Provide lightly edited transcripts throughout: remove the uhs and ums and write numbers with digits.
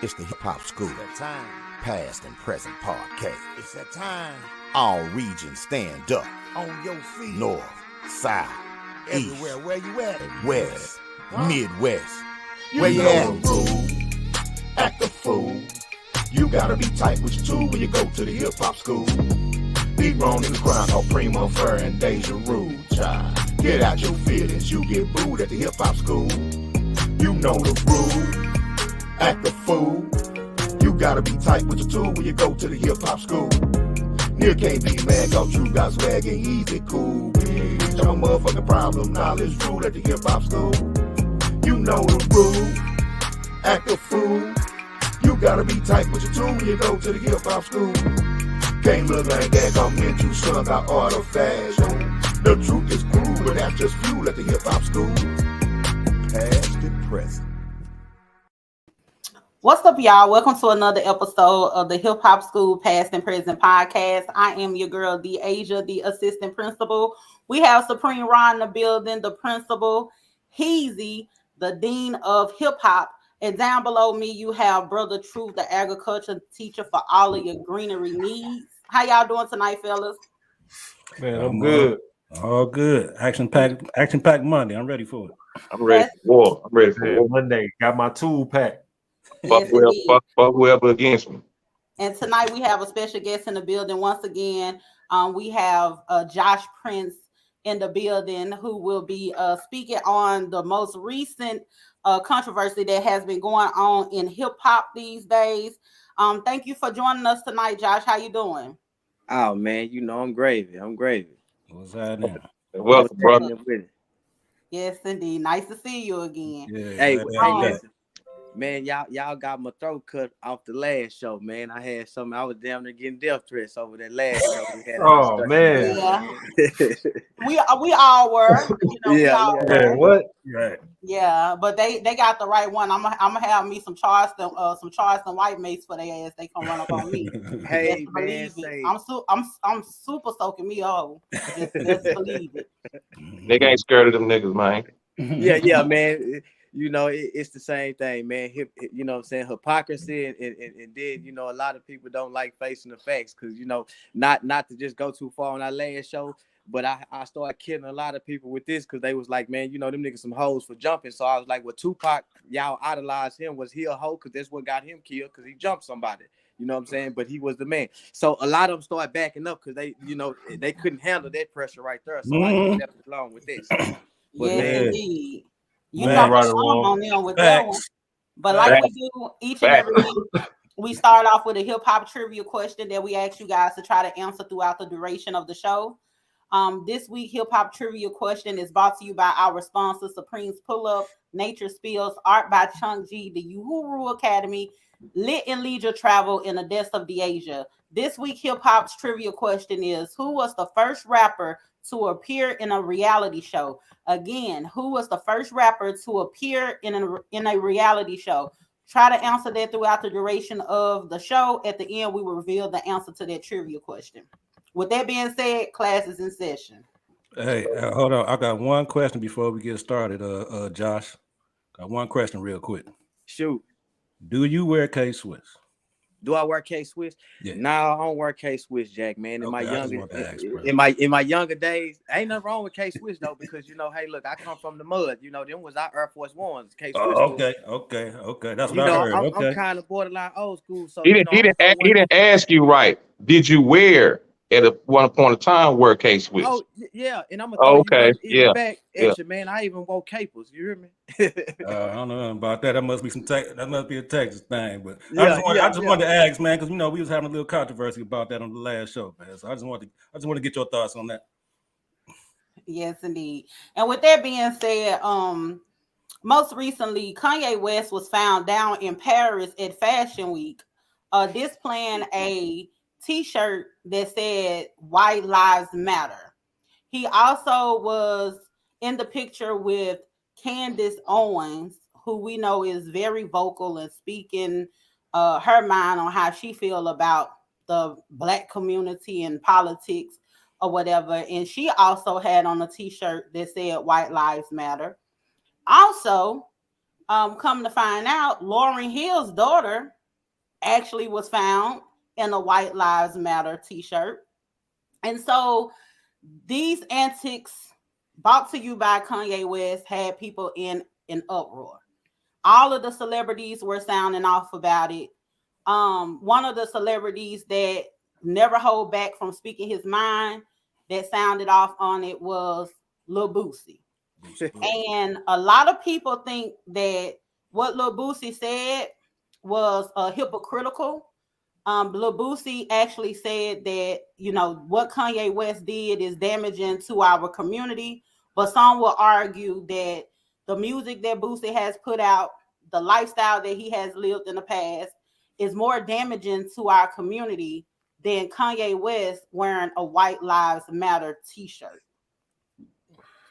It's the Hip Hop School. It's that time. Past and present podcast. It's that time. All regions stand up. On your feet. North, South, Everywhere. East, Where you at? and West, Huh? Midwest. You Where you know at? the rule. Act a fool. You gotta be tight with your tool when you go to the Hip Hop School. Be wrong in the crime called Primo Fur and Deja Rule, child. Get out your feelings, you get booed at the Hip Hop School. You know the rule. Act a fool. You gotta be tight with your tool when you go to the Hip Hop School. You can't be mad cause you got swag and easy cool. Bitch, I'm a motherfucking problem. Knowledge rule at the Hip Hop School. You know the rule. Act a fool. You gotta be tight with your tool when you go to the Hip Hop School. Can't look like that cause when you son got artifacts. The truth is cruel, but that's just fuel at the Hip Hop School. Past and present. What's up, y'all? Welcome to another episode of the Hip Hop School Past and Present podcast. I am your girl, Deasia, the assistant principal. We have Supreme Ron in the building, the principal, Heezy, the dean of hip hop. And down below me, you have Brother Truth, the agriculture teacher for all of your greenery needs. How y'all doing tonight, fellas? Man, I'm good. All good. Action packed Monday. I'm ready for it. I'm ready for war. I'm ready for war. Monday. Got my tool packed. Yes, Fuck whoever against me. And tonight we have a special guest in the building. Once again, we have Josh Prince in the building who will be speaking on the most recent controversy that has been going on in hip hop these days. Thank you for joining us tonight, Josh. How you doing? Oh man, you know I'm gravy. What's happening? Welcome, brother. Yes, indeed. Nice to see you again. Yeah, Hey, glad listen, man, y'all got my throat cut off the last show, man. I had something. I was damn near getting death threats over that last show we had. Oh man. Yeah. we all were. You know, we all were. Man, what? Right. Yeah, but they got the right one. I'm gonna have me some Charleston white mates for their ass. They come run up on me. Hey just man, believe it. I'm super soaking me up. Just believe it. Nigga ain't scared of them niggas, man. yeah, man. You know, it's the same thing, man. You know what I'm saying? Hypocrisy and then, you know, a lot of people don't like facing the facts because, you know, not to just go too far on our last show, but I started killing a lot of people with this because they was like, man, you know, them niggas some hoes for jumping. So I was like, well, Tupac, y'all idolized him. Was he a hoe? Because that's what got him killed because he jumped somebody. You know what I'm saying? But he was the man. So a lot of them started backing up because they, you know, they couldn't handle that pressure right there. So I just left it alone with this. But Yes, indeed. You Man, know, right I'm along. on them with that one. Facts. But like we do each and every week, we start off with a hip hop trivia question that we ask you guys to try to answer throughout the duration of the show. This week, hip hop trivia question is brought to you by our sponsor, Supreme's Pull Up, Nature Spills, Art by Chung G, the Uhuru Academy, Lit and Leisure Travel, and the Death of Deasia. This week, hip hop's trivia question is: who was the first rapper to appear in a reality show? Again, who was the first rapper to appear in a reality show? Try to answer that throughout the duration of the show. At the end, we will reveal the answer to that trivia question. With that being said, class is in session. Hey, hold on. I got one question before we get started. Josh, got one question real quick. Shoot. Do you wear K-Swiss? Do I wear K-Swiss? Yeah. No, I don't wear K-Swiss, Jack, man. In my younger days, ain't nothing wrong with K-Swiss though, because you know, hey, look, I come from the mud. You know, them was our Air Force Ones. K-Swiss. Okay. That's what I heard. I'm kind of borderline old school. So He didn't ask you right. Did you wear at one point of time wear K-Swiss? Oh yeah, and I'm gonna throw you even back extra, man. I even wore capers. You hear me? I don't know about that. That must be that must be a Texas thing. But Yeah, I just wanted to ask, man, because you know we was having a little controversy about that on the last show, man. So I just want to get your thoughts on that. Yes, indeed. And with that being said, most recently, Kanye West was found down in Paris at Fashion Week, displaying a T-shirt that said "White Lives Matter." He also was in the picture with Candace Owens, who we know is very vocal and speaking her mind on how she feel about the Black community and politics or whatever. And she also had on a T-shirt that said "White Lives Matter." Also, Come to find out, Lauryn Hill's daughter actually was found in a White Lives Matter t-shirt. And so these antics brought to you by Kanye West had people in an uproar. All of the celebrities were sounding off about it. One of the celebrities that never hold back from speaking his mind that sounded off on it was Lil Boosie. And a lot of people think that what Lil Boosie said was hypocritical. Lil Boosie actually said that, you know, what Kanye West did is damaging to our community, but some will argue that the music that Boosie has put out, the lifestyle that he has lived in the past, is more damaging to our community than Kanye West wearing a White Lives Matter t-shirt.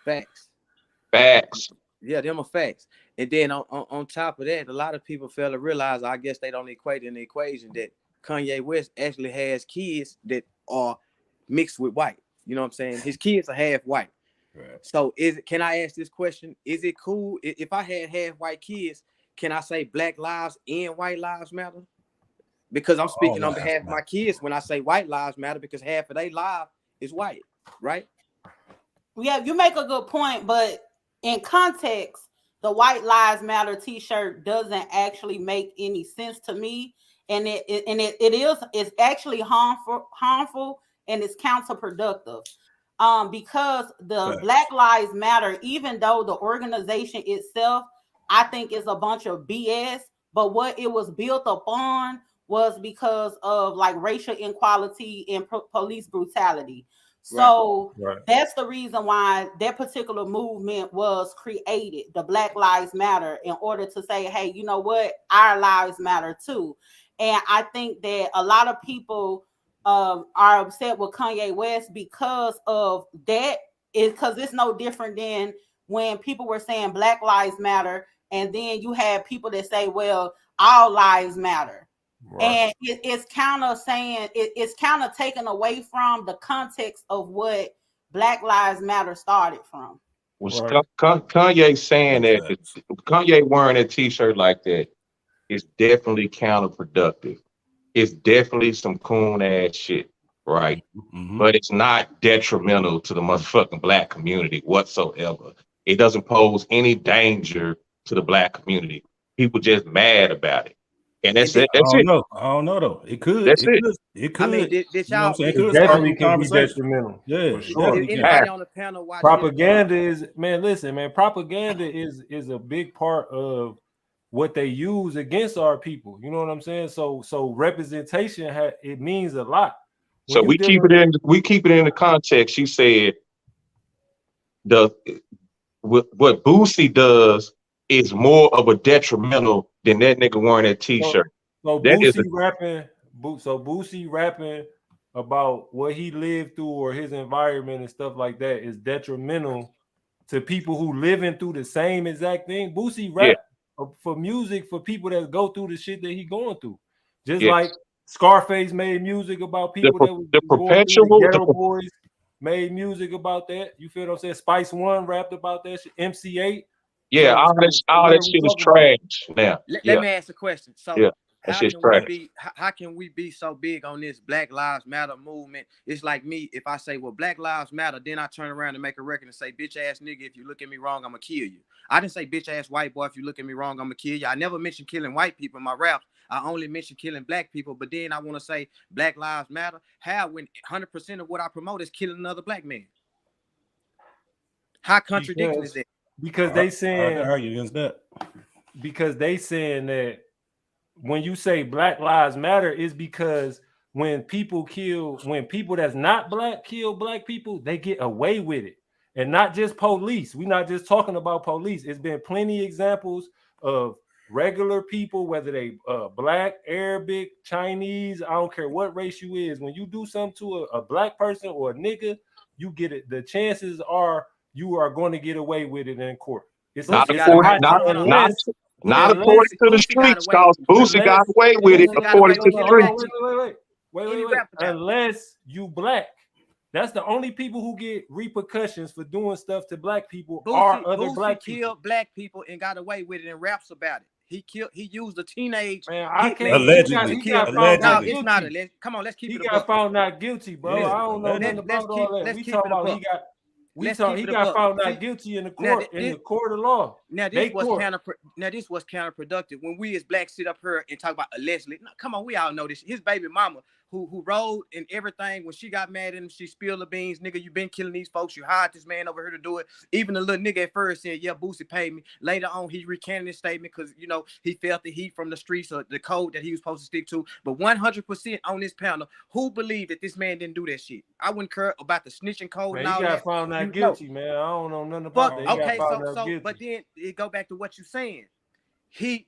Facts. Facts. Yeah, them are facts. And then on top of that, a lot of people fail to realize, I guess they don't equate in the equation that Kanye West actually has kids that are mixed with white. You know what I'm saying? His kids are half white. Right. So can I ask this question? Is it cool if I had half white kids, can I say Black Lives and White Lives Matter? Because I'm speaking on behalf of my kids when I say White Lives Matter, because half of their life is white, right? Yeah, you make a good point, but in context, the White Lives Matter t-shirt doesn't actually make any sense to me. And it's actually harmful and it's counterproductive. Because the Black Lives Matter, even though the organization itself, I think is a bunch of BS, but what it was built upon was because of like racial inequality and police brutality. So that's the reason why that particular movement was created, the Black Lives Matter, in order to say, hey, you know what, our lives matter too. And I think that a lot of people are upset with Kanye West because of that, is because it's no different than when people were saying Black Lives Matter, and then you have people that say, well, all lives matter. Right. And it's kind of saying it's kind of taken away from the context of what Black Lives Matter started from. Was Kanye saying that Kanye wearing a t-shirt like that is definitely counterproductive. It's definitely some coon ass shit, right? Mm-hmm. But it's not detrimental to the motherfucking black community whatsoever. It doesn't pose any danger to the black community. People just mad about it. And that's it. That's it. I don't know though. It could. That's it. It could. I mean, did y'all? It definitely can be detrimental. Yeah, for sure. Anybody on the panel watching? Propaganda is, man. Listen, man. Propaganda is a big part of what they use against our people. You know what I'm saying? So representation it means a lot. So we keep it in the context. She said what Boosie does is more of a detrimental than that nigga wearing that t-shirt. So Boosie rapping about what he lived through or his environment and stuff like that is detrimental to people who living through the same exact thing. Boosie rap for music for people that go through the shit that he going through. Just like Scarface made music about people that was the Ghetto Boys made music about that. You feel what I'm saying? Spice One rapped about that shit. MC8. Yeah, all that shit is trash now. Let me ask a question. So how can we be so big on this Black Lives Matter movement? It's like me, if I say, well, Black Lives Matter, then I turn around and make a record and say, bitch ass nigga, if you look at me wrong, I'm gonna kill you. I didn't say bitch ass white boy, if you look at me wrong, I'm gonna kill you. I never mentioned killing white people in my raps. I only mentioned killing black people, but then I want to say Black Lives Matter. How, when 100% of what I promote is killing another black man? How contradiction is that? Because they saying I argue against that. Because they saying that when you say Black Lives Matter is because when people that's not black kill black people, they get away with it. And not just police. We're not just talking about police. It's been plenty examples of regular people, whether they black, Arabic, Chinese, I don't care what race you is. When you do something to a black person or a nigga, you get it. The chances are you are going to get away with it in court. It's not according to the streets, because Boosie got away with it according to the streets. Wait. Unless you black. That's the only people who get repercussions for doing stuff to black people are other black people. Killed black people and got away with it and raps about it. He used a teenage. Man, I can't. Allegedly. He got found Allegedly. No, not it's guilty. not alleged. Come on, let's keep it a He buck. got found not guilty, bro. Yeah, I don't know nothing let's about all that. let's We keep talking it a about buck. he got found not guilty in the court in the court of law. Now this was counterproductive when we as blacks sit up here and talk about allegedly. No, come on, we all know this. His baby mama who rode and everything when she got mad at him, she spilled the beans. Nigga, you been killing these folks. You hired this man over here to do it. Even the little nigga at first said, yeah, Boosie paid me. Later on, he recanted his statement because he felt the heat from the streets or the code that he was supposed to stick to. But 100% on this panel, who believed that this man didn't do that shit? I wouldn't care about the snitching code Man, and all he got that. found not guilty, man. I don't know nothing about that. Okay, so but then it go back to what you saying. He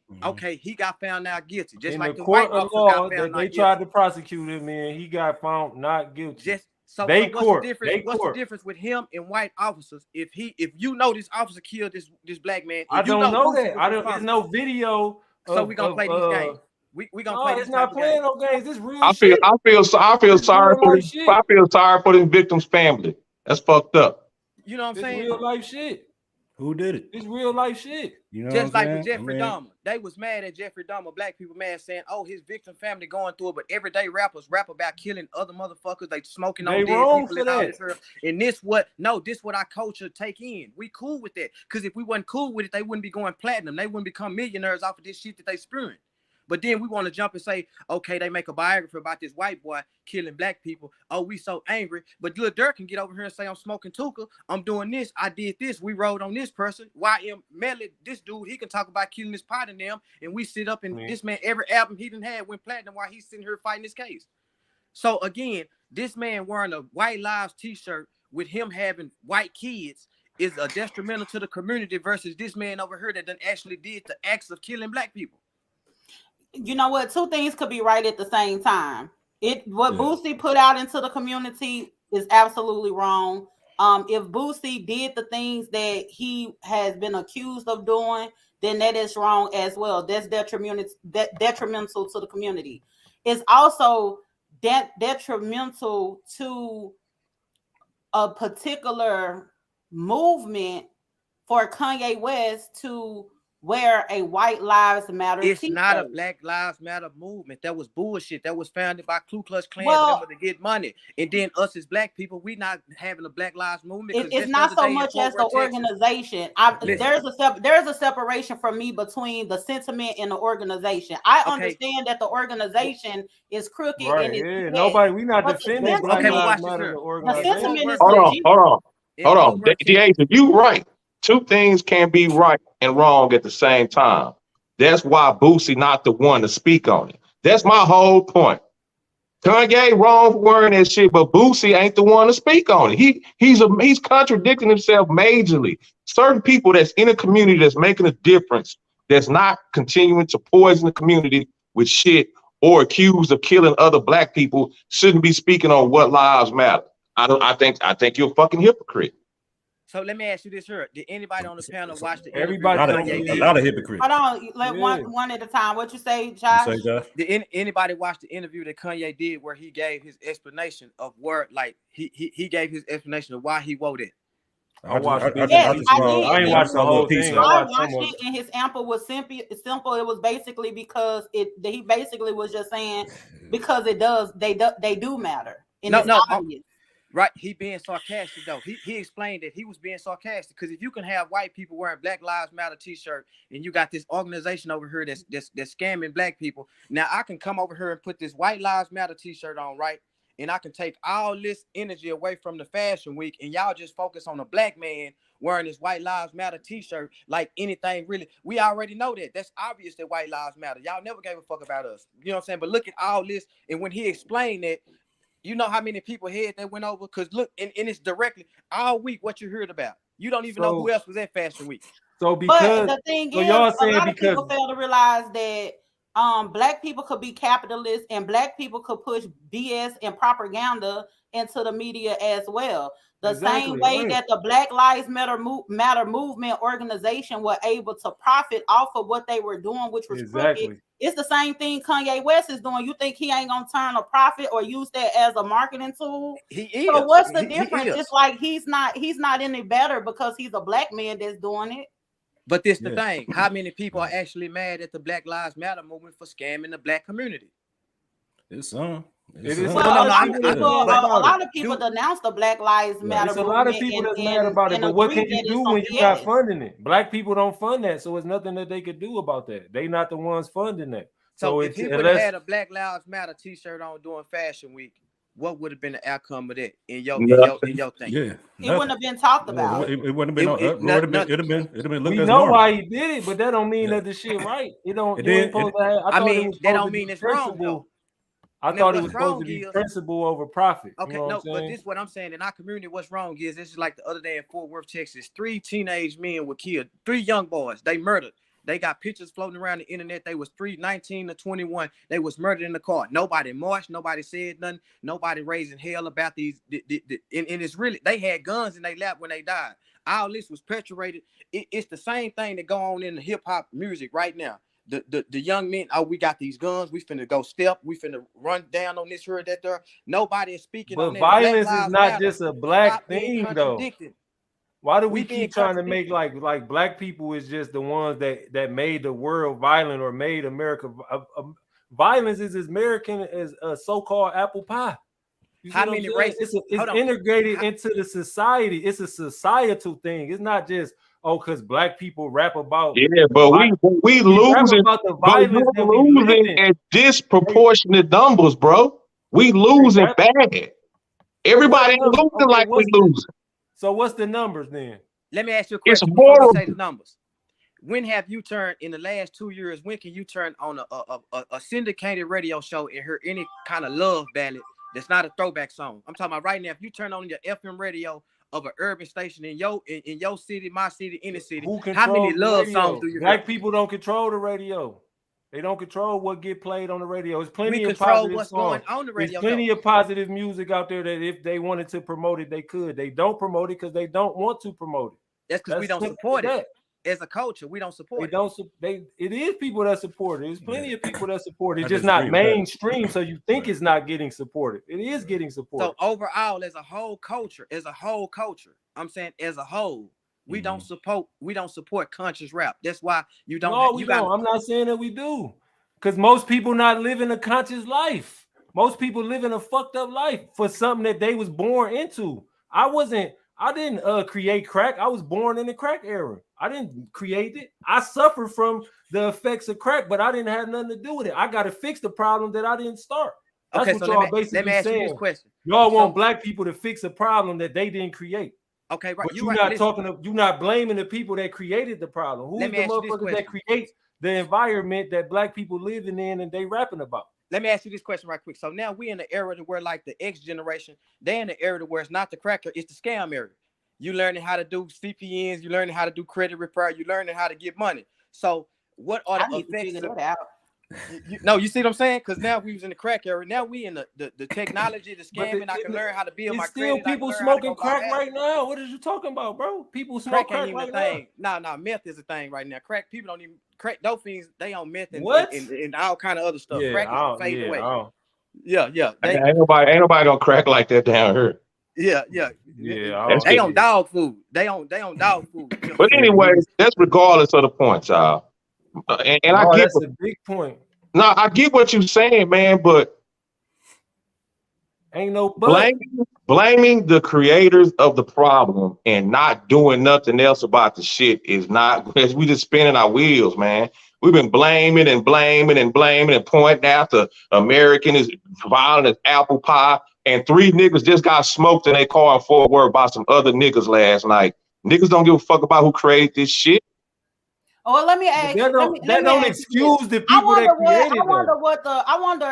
got found out guilty. Just in like the the white court of officers law got that found they not tried guilty. to prosecute him, man, he got found not guilty. So They what's court. the difference? What's the difference with him and white officers? If you know this officer killed this black man, I don't know that. Boosie was There's no video. So we gonna play these games. We gonna play. No, it's not playing no games. This real I shit. feel sorry for life shit. I feel sorry for the victim's family. That's fucked up. You know what I'm It's saying? real life shit. Who did it? It's real life shit. You know Just what I'm like with saying? Jeffrey Dahmer, they was mad at Jeffrey Dahmer. Black people mad saying, "Oh, his victim family going through it," but everyday rappers rap about killing other motherfuckers. They smoking on They dead wrong people for and all that. this stuff. And this what our culture take in. We cool with that because if we wasn't cool with it, they wouldn't be going platinum. They wouldn't become millionaires off of this shit that they spewing. But then we want to jump and say, okay, they make a biography about this white boy killing black people. Oh, we so angry. But Lil Durk can get over here and say, I'm smoking Tuka. I'm doing this. I did this. We rode on this person. YM Melly, this dude, he can talk about killing his pot in them. And we sit up and this man, every album he done had went platinum while he's sitting here fighting this case. So again, this man wearing a White Lives t-shirt with him having white kids is a detrimental to the community versus this man over here that done actually did the acts of killing black people. You know what? Two things could be right at the same time. Boosie put out into the community is absolutely wrong. If Boosie did the things that he has been accused of doing, then that is wrong as well. That's detrimental to the community. It's also detrimental to a particular movement for Kanye West to wear a White Lives Matter It's t-shirt. not a Black Lives Matter movement. That was bullshit. That was founded by Ku Klux Klan members to get money. And then us as black people, we not having a Black Lives movement. It's not so much as the organization. There's a separation for me between the sentiment and the organization. I understand that the organization is crooked. Right, and nobody, we not defending Black Lives Matter. The sentiment is Hold on. DeAsia, you right. Two things can't be right and wrong at the same time. That's why Boosie not the one to speak on it. That's my whole point. Kanye wrong for wearing that shit, but Boosie ain't the one to speak on it. He's contradicting himself majorly. Certain people that's in a community that's making a difference, that's not continuing to poison the community with shit or accused of killing other black people, shouldn't be speaking on what lives matter. I think you're a fucking hypocrite. So let me ask you this here. Did anybody on the panel watch the a lot of hypocrites. Hold on, one at a time. What you say, Josh? Did anybody watch the interview that Kanye did where he gave his explanation of where, like, he gave his explanation of why he wrote it? I watched it. I ain't watched the whole thing. I watched it, and his answer was simple. It was basically because he basically was just saying because they do matter. And obvious. Right, he being sarcastic though. He explained that he was being sarcastic because if you can have white people wearing Black Lives Matter t-shirt and you got this organization over here that's scamming black people, now I can come over here and put this White Lives Matter t-shirt on, right? And I can take all this energy away from the fashion week and y'all just focus on a black man wearing this White Lives Matter t-shirt like anything really. We already know that. That's obvious that White Lives Matter. Y'all never gave a fuck about us. You know what I'm saying? But look at all this. And when he explained that, you know how many people had that went over? Because look, and it's directly all week what you heard about. You don't even know who else was at Fashion Week. So because the thing is, y'all saying a lot of people fail to realize that black people could be capitalists and black people could push BS and propaganda into the media as well. The same way that the Black Lives Matter movement organization were able to profit off of what they were doing, which was crooked. It's the same thing Kanye West is doing. You think he ain't gonna turn a profit or use that as a marketing tool? He is. So what's the difference? It's like he's not any better because he's a black man that's doing it. But this the thing. How many people are actually mad at the Black Lives Matter movement for scamming the black community? It's some. A lot of people denounce the Black Lives Matter. It's a lot of people that's mad about it, but what can you do when you're not funding it? Black people don't fund that, so it's nothing that they could do about that. They not the ones funding that. So if people had a Black Lives Matter T-shirt on during Fashion Week, what would have been the outcome of that in your thing? Yeah, it wouldn't have been talked about. It wouldn't have been. It'd have been. We know why he did it, but that don't mean that the shit right. It don't. That don't mean it's wrong though. I thought it was supposed to be principle over profit. Okay, but this is what I'm saying. In our community, what's wrong is this is like the other day in Fort Worth, Texas. 3 teenage men were killed. 3 young boys. They murdered. They got pictures floating around the internet. They was 19 to 21. They was murdered in the car. Nobody marched. Nobody said nothing. Nobody raising hell about these. And it's really, they had guns in their lap when they died. All this was perpetrated. It's the same thing that go on in the hip hop music right now. The young men, we got these guns, we finna go step, we finna run down on this here, that there. Nobody is speaking. But violence is not just a black thing, though. Why do we keep trying to make like black people is just the ones that made the world violent or made America violence is as American as a so-called apple pie. How many races? It's integrated into the society. It's a societal thing. It's not just because black people rap about but we losing about the violence that we losing at disproportionate numbers, bro. We losing bad. Everybody losing like we losing. So what's the numbers then? Let me ask you a question. It's horrible. Say the numbers. When have you turned in the last 2 years? When can you turn on a syndicated radio show and hear any kind of love ballad that's not a throwback song? I'm talking about right now. If you turn on your FM radio of an urban station in your city, my city, in the city, how many love songs do you hear? Black people don't control the radio. They don't control what get played on the radio. There's plenty of positive what's going on the radio. There's plenty of positive music out there that if they wanted to promote it, they could. They don't promote it because they don't want to promote it. That's because we don't support it. As a culture, we don't support it. It is people that support it. There's plenty of people that support it. It's just not mainstream, so you think it's not getting supported. It is getting supported. So overall, as a whole culture, I'm saying as a whole, we don't support conscious rap. That's why you don't. No, we don't. I'm not saying that we do, because most people not living a conscious life. Most people living a fucked up life for something that they was born into. I didn't create crack. I was born in the crack era. I didn't create it. I suffered from the effects of crack, but I didn't have nothing to do with it. I got to fix the problem that I didn't start. That's what y'all basically let me ask you this question. Y'all want black people to fix a problem that they didn't create. Okay, right. But you're not blaming the people that created the problem. Who's the motherfuckers that create the environment that black people living in and they rapping about? Let me ask you this question right quick. So now we in the era where like the X generation, they in the era where it's not the cracker, it's the scam era. You learning how to do CPNs, you learning how to do credit repair, you learning how to get money. So what are the effects? No, you see what I'm saying? Because now we was in the crack era. Now we in the technology, the scamming. I can learn how to build my credit. Still people smoking crack right now. What are you talking about, bro? People smoke crack right now. No, meth is a thing right now. Crack people don't even crack. Those fiends they on meth and all kind of other stuff. Yeah, crack is fade away. Yeah. Ain't nobody gonna crack like that down here. Yeah. They on dog food. They on dog food. But anyway, that's regardless of the point, y'all. And I get that's a big point. No, I get what you're saying, man, but ain't no blaming the creators of the problem and not doing nothing else about the shit is not, because we just spinning our wheels, man. We've been blaming and pointing out the American is violent as apple pie, and 3 niggas just got smoked in their car in Fort Worth by some other niggas last night. Niggas don't give a fuck about who created this shit. Oh, let me ask. That don't excuse the people that created it.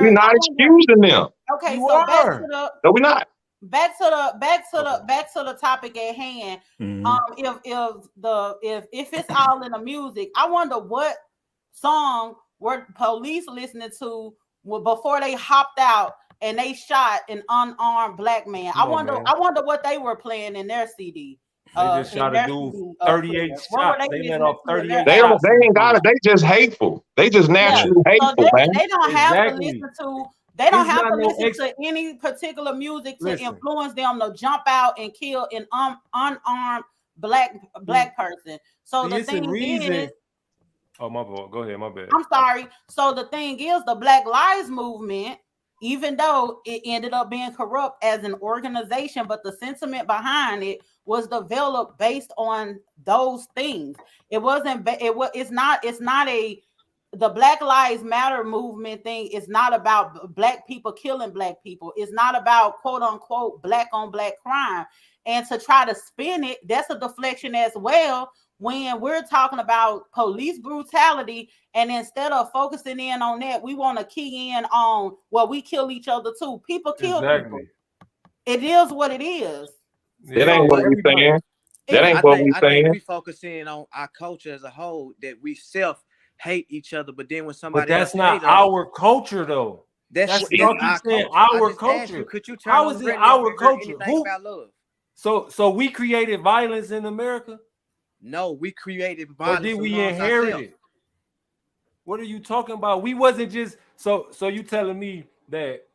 We're not excusing them. Okay, so no, we're not. Back to the topic at hand. If it's all in the music, I wonder what song were police listening to before they hopped out and they shot an unarmed black man. I wonder what they were playing in their CD. They just shot a dude 38 shots. They let off 38 They shots. ain't got it. They just hateful. They just naturally hateful, so man. They don't have to listen to. They don't have to listen to any particular music to influence them to jump out and kill an unarmed black person. So the thing is, oh my boy, go ahead, my bad. I'm sorry. So the thing is, the Black Lives Movement, even though it ended up being corrupt as an organization, but the sentiment behind it was developed based on those things. It wasn't. It's not a. The Black Lives Matter movement thing is not about black people killing black people. It's not about quote unquote black on black crime. And to try to spin it, that's a deflection as well when we're talking about police brutality. And instead of focusing in on that, we want to key in on, well, we kill each other too. People kill people. It is what it is. That ain't what we saying. That ain't what we saying. I think we focus in on our culture as a whole, that we hate each other, but then when somebody that's not our culture though. That's our culture. Could you how is it our culture? About love? So we created violence in America? No, we created violence. Or did we inherit it? What are you talking about? We wasn't just so you telling me that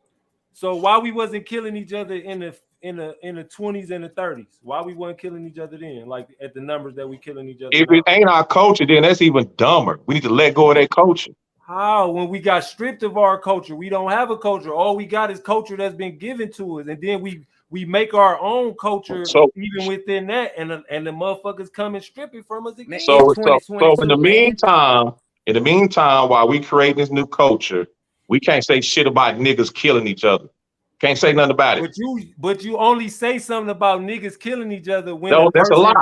so why we wasn't killing each other in the 20s and the 30s? Why we weren't killing each other then? Like at the numbers that we killing each other. If it ain't our culture, then that's even dumber. We need to let go of that culture. How? When we got stripped of our culture, we don't have a culture. All we got is culture that's been given to us, and then we make our own culture even within that, and the motherfuckers come and strip it from us again. So in the meantime, while we create this new culture, we can't say shit about niggas killing each other. Can't say nothing about it. But you only say something about niggas killing each other when that's a lie.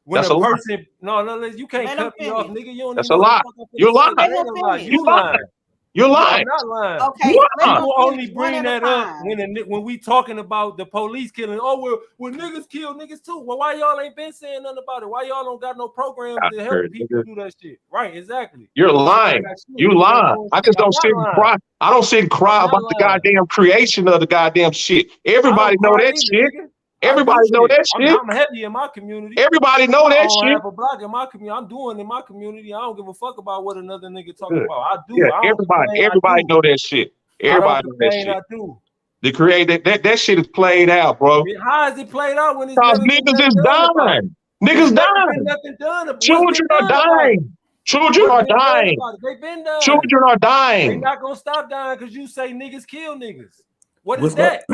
That's a lie. No, you can't cut me off, nigga. You don't. That's a lie. You're lying. You lying. You're lying. I'm not lying. Okay. You only bring that up when we talking about the police killing. Oh, well, niggas kill niggas too. Well, why y'all ain't been saying nothing about it? Why y'all don't got no programs to help people do that shit? Right, exactly. You're lying. You lying. I just don't sit and cry. I don't sit and cry about the goddamn creation of the goddamn shit. Everybody know that shit. Everybody know that shit. I'm heavy in my community. Everybody know that shit. I have a block in my community. I'm doing in my community. I don't give a fuck about what another nigga talking about. I do. Yeah, everybody know that shit. Everybody know that shit. I do. The create that shit is played out, bro. How is it played out when it's because niggas is dying? Niggas dying. Children are dying. Children are dying. They've been dying. Children are dying. They're not gonna stop dying because you say niggas kill niggas. What is that?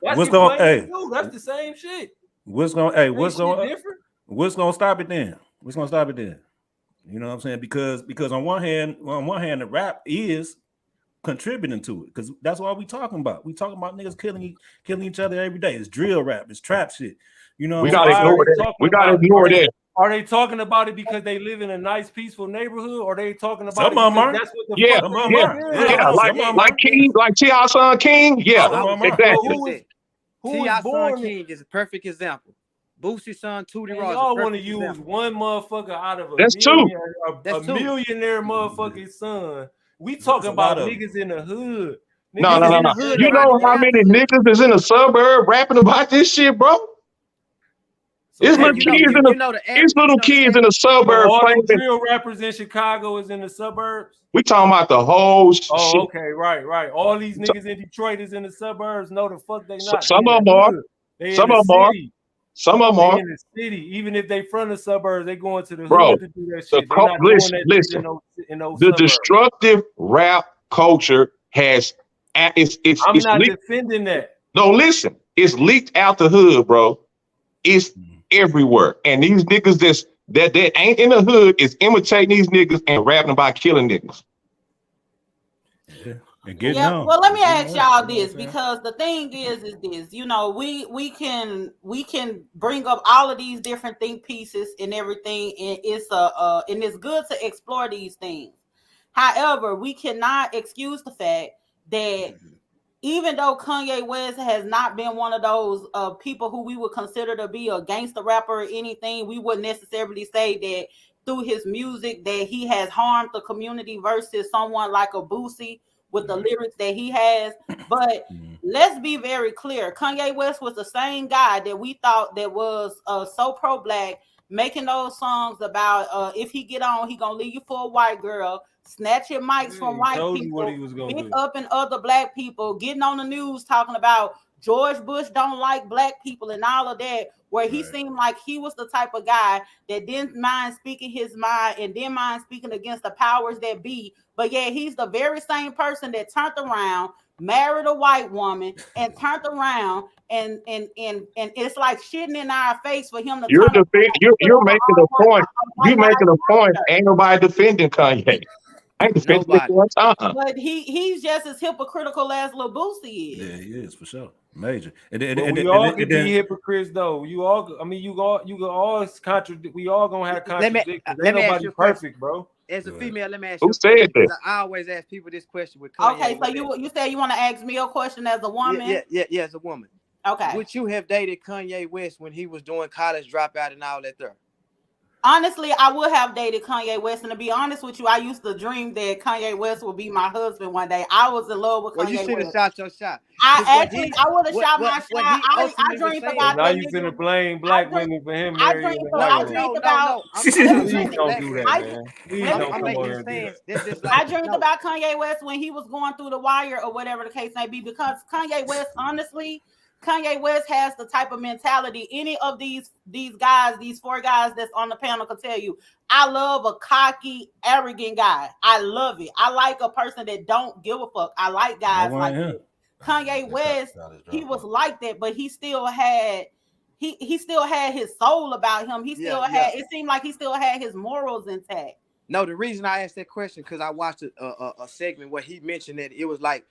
What's going? Hey, that's the same shit. What's going? Hey, what's going? What's going to stop it then? What's going to stop it then? You know what I'm saying? Because on one hand, the rap is contributing to it because that's what we talking about. We talking about niggas killing each other every day. It's drill rap. It's trap shit. You know, we gotta ignore that. We gotta ignore that. Are they talking about it because they live in a nice, peaceful neighborhood? Or are they talking about some of them are? That's what the yeah. Like King, like T.I.'s son King. Yeah, exactly. T.I.'s son King is a perfect example. Boosie's son Tootie Ross. Y'all want to use one motherfucker out of a millionaire motherfucking son. We talking about niggas in the hood. No. You know how many niggas is in the suburb rapping about this shit, bro? It's little kids in the suburbs. All the real rappers in Chicago is in the suburbs. We talking about the whole shit. Oh, okay, right. All these niggas in Detroit is in the suburbs. No, the fuck they not. Some of them are. Some of them are. Some of them are in the city. Even if they from the suburbs, they going to the hood to do that shit. Listen. The destructive rap culture has. I'm not defending that. No, listen. It's leaked out the hood, bro. It's everywhere, and these niggas that ain't in the hood is imitating these niggas and rapping about killing niggas. Well, let me ask y'all this, because the thing is this, you know, we can bring up all of these different think pieces and everything, and it's good to explore these things. However, we cannot excuse the fact that even though Kanye West has not been one of those people who we would consider to be a gangster rapper or anything, we wouldn't necessarily say that through his music that he has harmed the community versus someone like a Boosie, with the lyrics that he has. But let's be very clear. Kanye West was the same guy that we thought that was so pro-black, making those songs about if he get on, he gonna leave you for a white girl, snatching mics from white people, pick up in other black people, getting on the news talking about George Bush don't like black people and all of that, where he seemed like he was the type of guy that didn't mind speaking his mind and didn't mind speaking against the powers that be. But yeah, he's the very same person that turned around, married a white woman, and turned around and it's like shitting in our face for him to you're making a point. You're making a point. Ain't nobody defending Kanye. I ain't defending him one time. But he's just as hypocritical as Lil Boosie is. Yeah, he is for sure. Major. And we all can be hypocrites, though. You can always contradict. We all gonna have contradictions. Ain't nobody perfect, bro. As a female, let me ask you. Who said that? I always ask people this question with Kanye. Okay, so you said you want to ask me a question as a woman? Yeah, as a woman. Okay. Would you have dated Kanye West when he was doing college dropout and all that there? Honestly, I would have dated Kanye West, and to be honest with you, I used to dream that Kanye West would be my husband one day. I was in love with Kanye West. You should have shot your shot. I would have shot my shot. I dreamed about now you finna blame black women for him. I dreamed about. Please don't do that, man. Please don't come on here. I dreamed about Kanye West when he was going through the wire or whatever the case may be, because Kanye West, honestly, Kanye West has the type of mentality any of these guys, these four guys that's on the panel could tell you. I love a cocky, arrogant guy. I love it. I like a person that don't give a fuck. I like guys like that. Kanye West, he was like that, but he still had he still had his soul about him. He still had it seemed like he still had his morals intact. No, the reason I asked that question because I watched a segment where he mentioned that it was like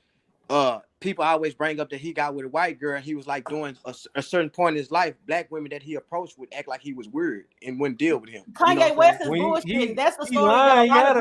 people always bring up that he got with a white girl. And he was like doing a certain point in his life, black women that he approached would act like he was weird and wouldn't deal with him. Kanye West is bullshit. That's the story. He had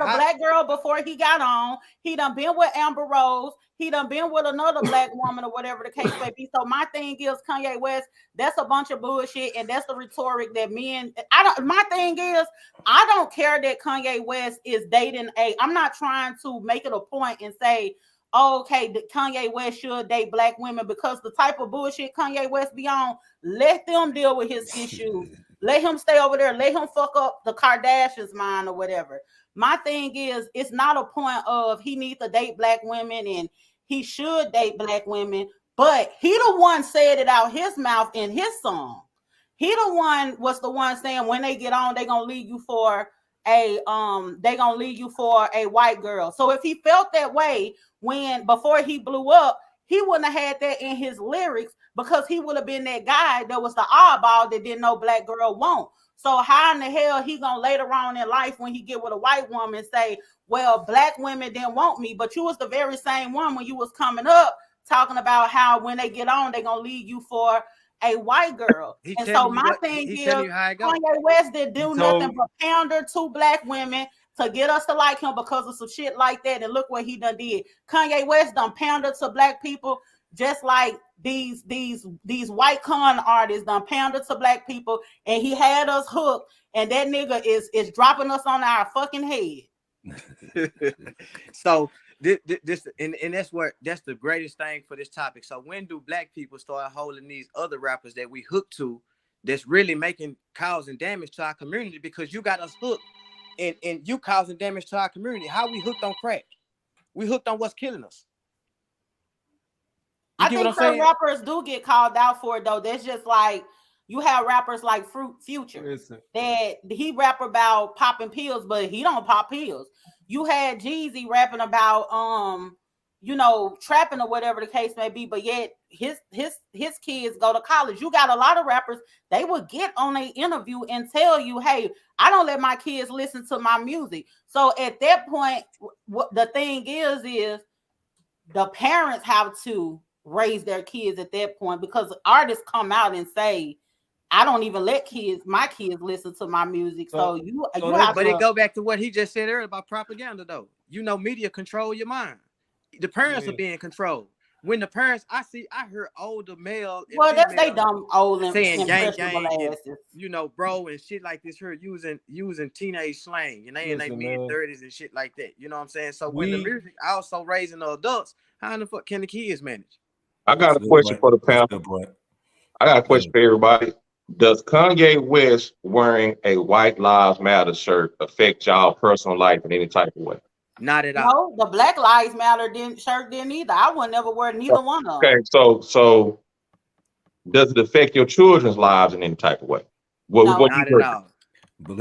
a black girl before he got on. He done been with Amber Rose. He done been with another black woman or whatever the case may be. So my thing is Kanye West, that's a bunch of bullshit, and that's the rhetoric that my thing is, I don't care that Kanye West is dating I'm not trying to make it a point and say, okay, that Kanye West should date black women, because the type of bullshit Kanye West be on, let them deal with his issues. Let him stay over there. Let him fuck up the Kardashians' mind or whatever. My thing is, it's not a point of he needs to date black women and he should date black women, but he the one said it out his mouth in his song. He was the one saying when they get on, they gonna leave you for a white girl. So if he felt that way before he blew up, he wouldn't have had that in his lyrics, because he would have been that guy that was the oddball that didn't know black girl won't. So how in the hell he gonna later on in life when he get with a white woman say, well, black women didn't want me, but you was the very same one when you was coming up talking about how when they get on, they gonna leave you for a white girl. And so my thing is, Kanye West didn't do nothing but pander to black women to get us to like him because of some shit like that. And look what he done did. Kanye West done pandered to black people just like these white con artists done pandered to black people, and he had us hooked, and that nigga is dropping us on our fucking head. So this and that's the greatest thing for this topic. So when do black people start holding these other rappers that we hooked to that's really causing damage to our community? Because you got us hooked and you causing damage to our community. How we hooked on crack? We hooked on what's killing us. I think some rappers do get called out for it, though. That's just like you have rappers like Future that he rap about popping pills, but he don't pop pills. You had Jeezy rapping about trapping or whatever the case may be, but yet his kids go to college. You got a lot of rappers, they would get on an interview and tell you, hey, I don't let my kids listen to my music. So at that point, what the thing is the parents have to raise their kids at that point, because artists come out and say, I don't even let my kids listen to my music. So you have but it go back to what he just said earlier about propaganda, though. Media control your mind. The parents are being controlled. when the parents, I heard older male. Well, that's they dumb old and saying gang, asses. you know, bro, and shit like this. Here using teenage slang, and they in their mid-30s and shit like that. You know what I'm saying? So when the music also raising the adults, how in the fuck can the kids manage? I got a question for the panel. I got a question for everybody. Does Kanye West wearing a White Lives Matter shirt affect y'all personal life in any type of way? Not at all. No, the Black Lives Matter shirt didn't either. I would never wear neither one of them. Okay, so does it affect your children's lives in any type of way? No, not at all. But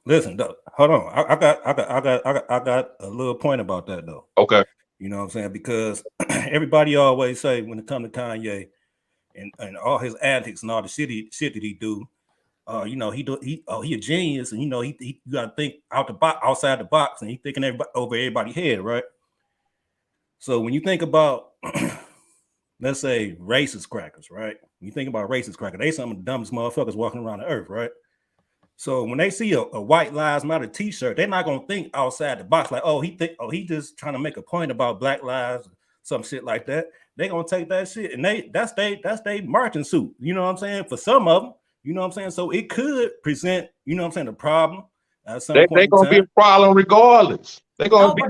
listen, hold on. I got a little point about that though. Okay. You know what I'm saying? Because everybody always say when it comes to Kanye and all his antics and all the shit that he do, you know, he a genius, and you know he gotta think outside the box, and he thinking over everybody's head, right? So when you think about let's say racist crackers, right? When you think about racist crackers, they some of the dumbest motherfuckers walking around the earth, right? So when they see a White Lives Matter t-shirt, they're not gonna think outside the box like, oh, he just trying to make a point about Black lives, some shit like that. They gonna take that shit and that's they marching suit. You know what I'm saying? For some of them, you know what I'm saying? So it could present, you know what I'm saying, a problem. They're gonna be a problem regardless. They're gonna be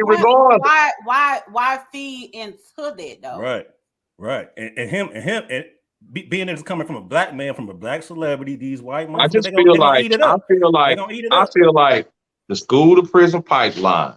regardless. Why feed into that though? Right. And him being it's coming from a black man, from a black celebrity, these white men. I feel like the school to prison pipeline,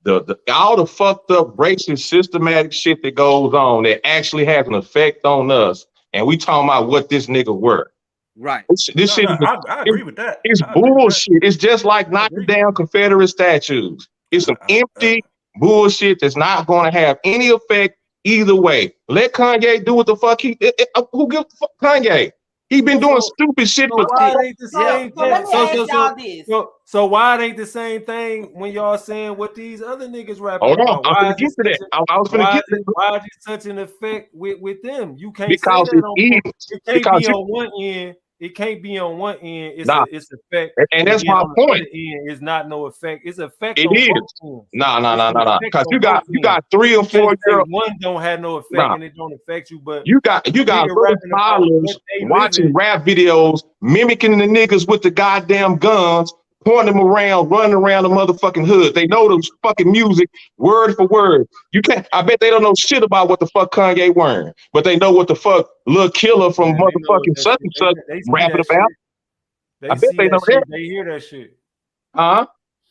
the all the fucked up racist systematic shit that goes on that actually has an effect on us, and we talking about what this nigga were. Right. I agree with that. It's bullshit. It's just like knocking down Confederate statues. It's some empty bullshit that's not going to have any effect either way. Let Kanye do what the fuck who gives a fuck Kanye? He been doing stupid shit for why it ain't the same thing? So why it ain't the same thing when y'all saying what these other niggas rapping about? I'm gonna get to that. I was gonna get to that. Why is it such an effect with them? You can't because say that it can't be on one end. It can't be on one end. It's effect, and that's my point. It's not no effect. It's effect. It is. No. Because you got 3 or 4 girls. One don't have no effect, and it don't affect you. But you got little toddlers watching rap videos, mimicking the niggas with the goddamn guns, pointing them around, running around the motherfucking hood. They know the fucking music word for word. You can't. I bet they don't know shit about what the fuck Kanye wearing, but they know what the fuck Lil Killer from motherfucking such and such rapping about. I bet they know that. They hear that shit. Huh?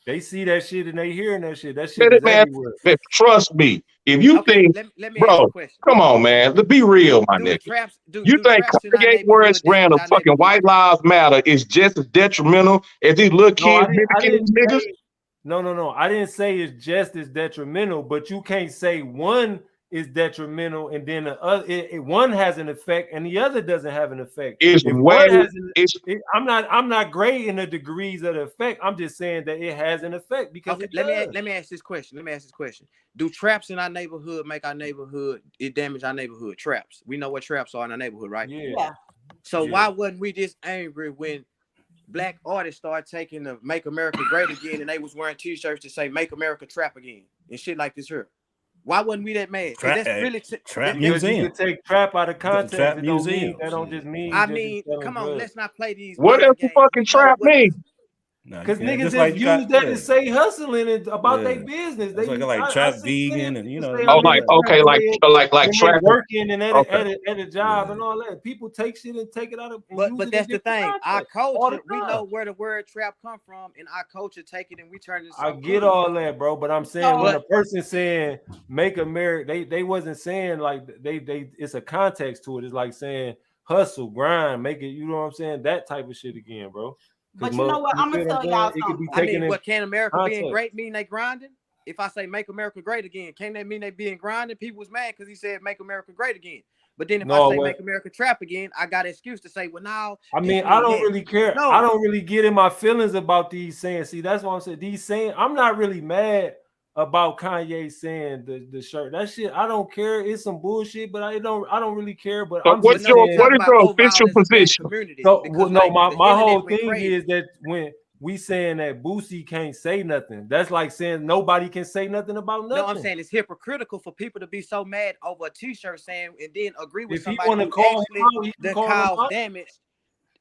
They see that shit and they hearing that shit. That shit is everywhere. Man, trust me. If you think, let me bro, come on, man. Let's be real, my nigga. You think Kanye wearing a fucking White Lives Matter is just as detrimental as these little kids mimicking these niggas? No. I didn't say it's just as detrimental, but you can't say one is detrimental and then the other one has an effect and the other doesn't have an effect. I'm not grading the degrees of the effect. I'm just saying that it has an effect because let me ask this question. Do traps in our neighborhood make our neighborhood damage our neighborhood? Traps. We know what traps are in our neighborhood, right? Yeah. So why wasn't we just angry when black artists started taking the Make America Great Again and they was wearing t-shirts to say Make America Trap Again and shit like this here? Why wasn't we that mad? Trap museum. You can take trap out of context. Trap museum. That don't just mean. I mean, come on, let's not play these. What does the fucking trap mean? Because niggas just use that to say hustling and about their business. They like trap vegan and you know. Like trap working and at a job and all that. People take shit and take it out of. But that's the thing. Our culture, we know where the word trap come from, and our culture take it and we turn it. I get all that, bro. But I'm saying when a person saying make America, they wasn't saying like they. It's a context to it. It's like saying hustle, grind, make it. You know what I'm saying? That type of shit again, bro. But you know what? I'm gonna tell y'all something. I mean, what can America being great mean they grinding? If I say make America great again, can that mean they being grinding? People was mad because he said make America great again. But then if I say make America trap again, I got an excuse to say, well, now. I mean, I don't really care. No. I don't really get in my feelings about these saying. See, that's what I'm saying. These saying, I'm not really mad about Kanye saying the shirt. That shit, I don't care. It's some bullshit, but I don't really care. But what is your official position? So, no, my whole thing is that we saying that Boosie can't say nothing. That's like saying nobody can say nothing about nothing. No, I'm saying it's hypocritical for people to be so mad over a t-shirt saying and then agree with if he somebody want to who call actually him out, he can call him cause out. damage.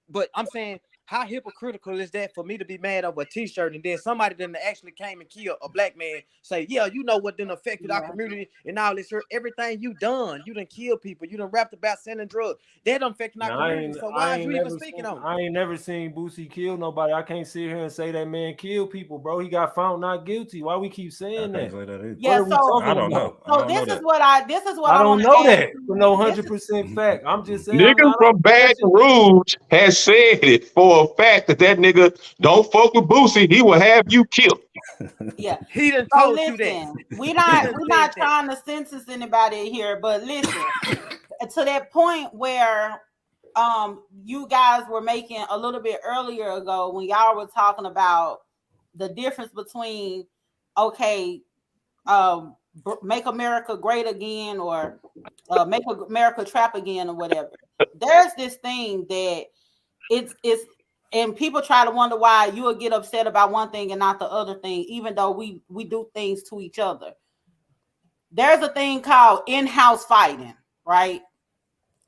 But I'm saying, how hypocritical is that for me to be mad over a t-shirt and then somebody that actually came and killed a black man say, yeah, you know what done affected our community and all this hurt, everything you done kill people, you done rapped about selling drugs, that done affecting our community. So why are you even speaking on it? I ain't never seen Boosie kill nobody. I can't sit here and say that man killed people, bro. He got found not guilty. Why we keep saying that? Yeah, so I don't know. So this is what I don't know that for no 100% fact. I'm just saying. Niggas from Baton Rouge has said it for a fact that nigga don't fuck with Boosie, he will have you killed. Yeah, he done so told listen, you that. We're not trying to censor anybody here, but listen, to that point where you guys were making a little bit earlier ago when y'all were talking about the difference between make America great again or make America trap again or whatever. There's this thing that it's and people try to wonder why you will get upset about one thing and not the other thing, even though we do things to each other. There's a thing called in-house fighting, right?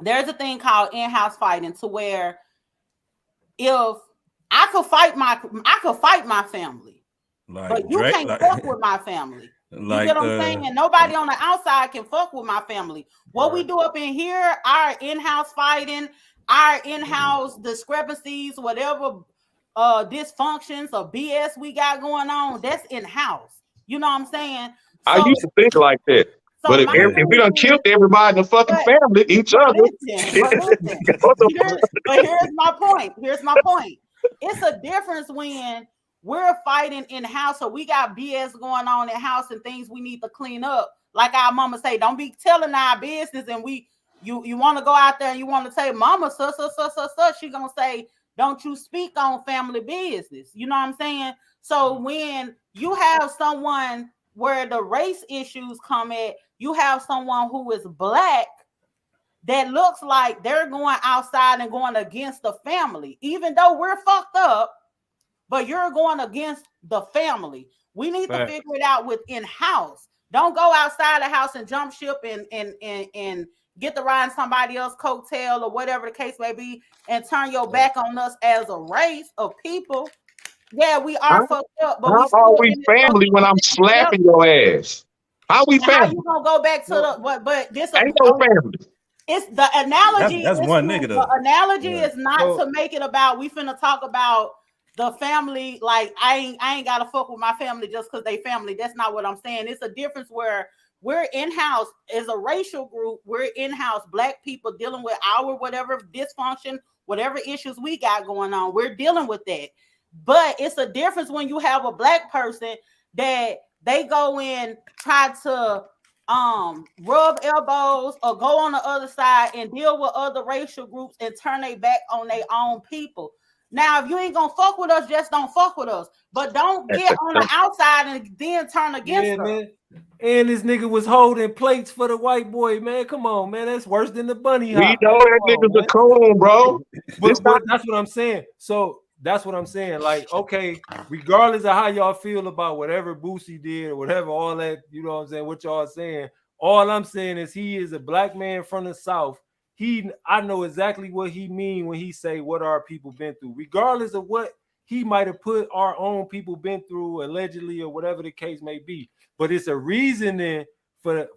There's a thing called in-house fighting to where if I could fight my family, but you can't fuck with my family. You get what I'm saying? And nobody on the outside can fuck with my family. What we do up in here, our in-house fighting, our in-house discrepancies, whatever dysfunctions or BS we got going on, that's in-house. You know what I'm saying? So, I used to think like that. So but if we done killed everybody in the fucking family, each other. But here's my point. Here's my point. It's a difference when we're fighting in-house, so we got BS going on in-house and things we need to clean up. Like our mama say, don't be telling our business and you want to go out there and you want to say, mama, she gonna say, don't you speak on family business. You know what I'm saying? So when you have someone where the race issues come at, you have someone who is black that looks like they're going outside and going against the family, even though we're fucked up, but you're going against the family. We need to figure it out within house. Don't go outside the house and jump ship and get to ride somebody else's coattail or whatever the case may be and turn your back on us as a race of people. Yeah, we are fucked up, but how are we family when I'm slapping your ass? How we family? How you gonna go back to the but this ain't no family. It's the analogy. That's one nigga though. The analogy is not to make it about we finna talk about the family. Like I ain't gotta fuck with my family just because they family. That's not what I'm saying. It's a difference where we're in-house as a racial group. We're in-house black people dealing with our whatever dysfunction, whatever issues we got going on. We're dealing with that. But it's a difference when you have a black person that they go in, try to rub elbows or go on the other side and deal with other racial groups and turn their back on their own people. Now, if you ain't gonna fuck with us, just don't fuck with us. But don't get on the outside and then turn against us. Man. And this nigga was holding plates for the white boy, man. Come on, man. That's worse than the bunny hop. We know that nigga's a coon, bro. But that's what I'm saying. So that's what I'm saying. Like, okay, regardless of how y'all feel about whatever Boosie did or whatever, all that, you know what I'm saying, what y'all saying, all I'm saying is he is a black man from the South. I know exactly what he mean when he say what our people been through, regardless of what he might have put our own people been through allegedly or whatever the case may be. But it's a reasoning for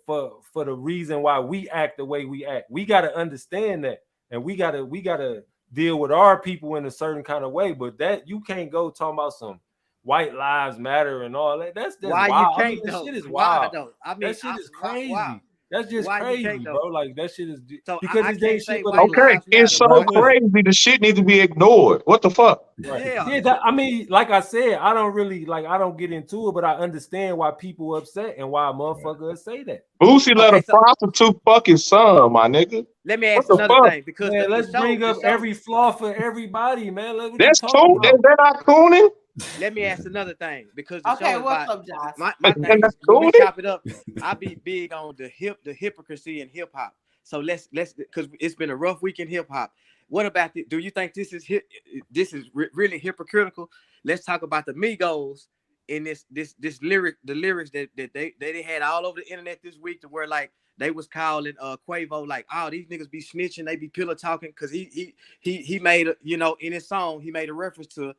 the reason why we act the way we act. We got to understand that, and we gotta deal with our people in a certain kind of way. But that you can't go talking about some white lives matter and all that. That's why wild. you can't. That shit is wild. I mean, that shit is crazy. Wow. That's just crazy, bro. Like that shit is so because it's ain't shit. Okay, it's so crazy. The shit needs to be ignored. What the fuck? Right. Yeah, I mean, like I said, I don't get into it, but I understand why people upset and why motherfuckers say that. Boosie let a prostitute fuck his son, my nigga. Let me ask another thing because man, let's bring up every flaw for everybody, man. That's cool. Is that not cooning? Let me ask another thing because what's up, Josh? My thing is, when we chop it up, I be big on the hypocrisy and hip hop. So let's because it's been a rough week in hip hop. What about this? Do you think this is really hypocritical? Let's talk about the Migos in the lyrics that they had all over the internet this week, to where like they was calling Quavo like, oh, these niggas be snitching, they be pillow talking, because he made a, you know, in his song he made a reference to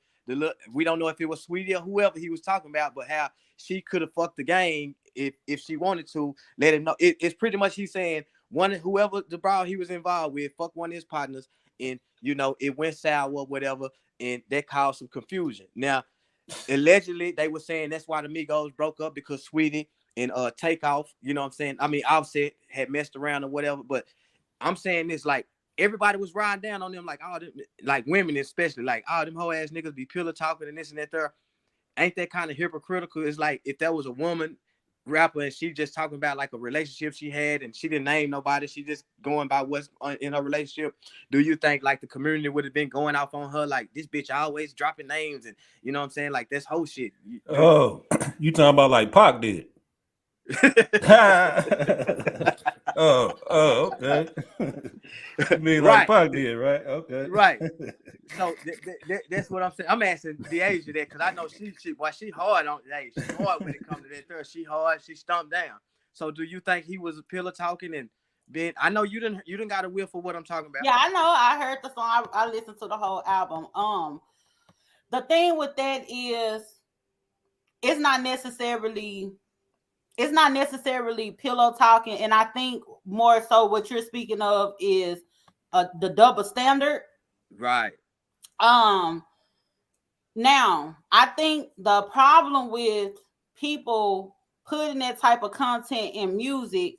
we don't know if it was Sweetie or whoever he was talking about, but how she could have fucked the game if she wanted to. Let him know. It's pretty much he's saying whoever the brawl he was involved with fucked one of his partners, and you know it went sour or whatever, and that caused some confusion. Now, allegedly they were saying that's why the Migos broke up, because Sweetie and Takeoff, you know what I'm saying? I mean, Offset had messed around or whatever, but I'm saying this like, everybody was riding down on them like, oh, like women especially, like, oh, them hoe ass niggas be pillow talking and this and that there. Ain't that kind of hypocritical? It's like if there was a woman rapper and she just talking about like a relationship she had and she didn't name nobody, she just going by what's in her relationship. Do you think like the community would have been going off on her like, this bitch always dropping names, and you know what I'm saying, like that's whole shit? Oh, you talking about like Pac did? Okay. I mean, like Pac did, right? Okay, right. So that's what I'm saying. I'm asking the age of that, because I know she hard on that. She hard when it comes to that third. She hard. She stumped down. So do you think he was pillow talking and being? I know you didn't got a whiff for what I'm talking about. Yeah, I know. I heard the song. I listened to the whole album. The thing with that is, it's not necessarily pillow talking, and I think more so what you're speaking of is the double standard. Right. Now, I think the problem with people putting that type of content in music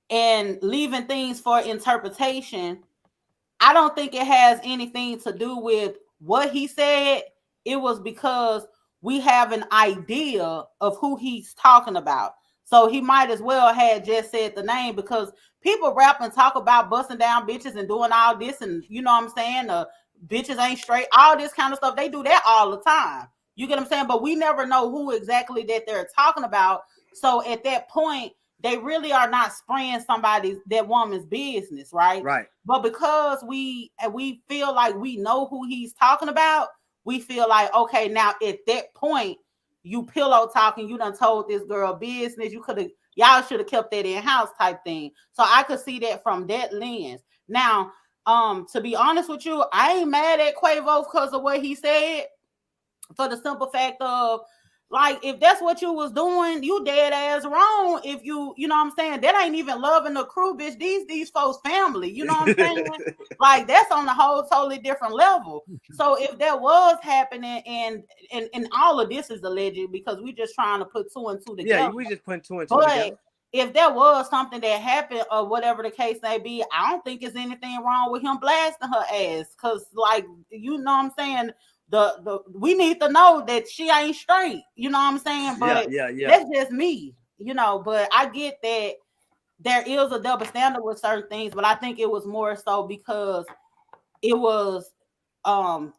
and leaving things for interpretation, I don't think it has anything to do with what he said. It was because we have an idea of who he's talking about. So he might as well have just said the name, because people rap and talk about busting down bitches and doing all this, and you know what I'm saying, bitches ain't straight, all this kind of stuff. They do that all the time. You get what I'm saying? But we never know who exactly that they're talking about. So at that point, they really are not spraying that woman's business, right? Right. But because we feel like we know who he's talking about, we feel like, okay, now at that point, you pillow talking, you done told this girl business. Y'all should have kept that in-house type thing. So I could see that from that lens. Now, to be honest with you, I ain't mad at Quavo because of what he said, for the simple fact of, like, if that's what you was doing, you dead ass wrong. If you know what I'm saying, that ain't even loving the crew, bitch. These folks family, you know what I'm saying? Like, that's on a whole totally different level. So if that was happening, and all of this is alleged, because we just trying to put two and two together. Yeah, we just putting two and two together. If there was something that happened or whatever the case may be, I don't think there's anything wrong with him blasting her ass. Cause like, you know what I'm saying? We need to know that she ain't straight, you know what I'm saying? But yeah. That's just me, you know. But I get that there is a double standard with certain things, but I think it was more so because it was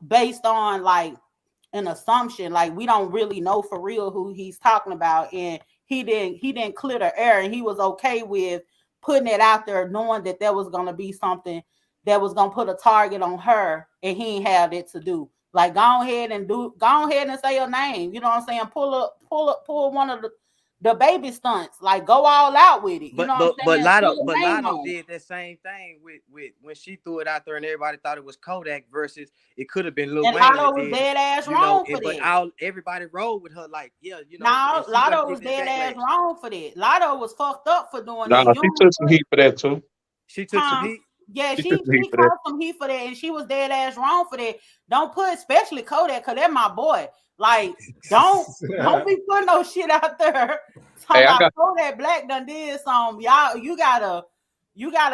based on like an assumption, like we don't really know for real who he's talking about, and he didn't clear the air, and he was okay with putting it out there, knowing that there was going to be something that was going to put a target on her, and he ain't had it to do. Like, go ahead and say your name. You know what I'm saying? Pull one of the baby stunts. Like, go all out with it. You know what I'm saying? But Lotto did that same thing with when she threw it out there and everybody thought it was Kodak, versus it could have been Lil Wayne. And Lotto was dead ass wrong for that. But everybody rolled with her like, yeah, you know. No, Lotto was dead ass wrong for that. Lotto was fucked up for doing that. No, she took some heat for that too. She took some heat. Yeah, she caught some heat for that, and she was dead ass wrong for that. Don't put, especially Kodak, because that's my boy. Like, don't be putting no shit out there. Kodak Black done did some. Y'all, you gotta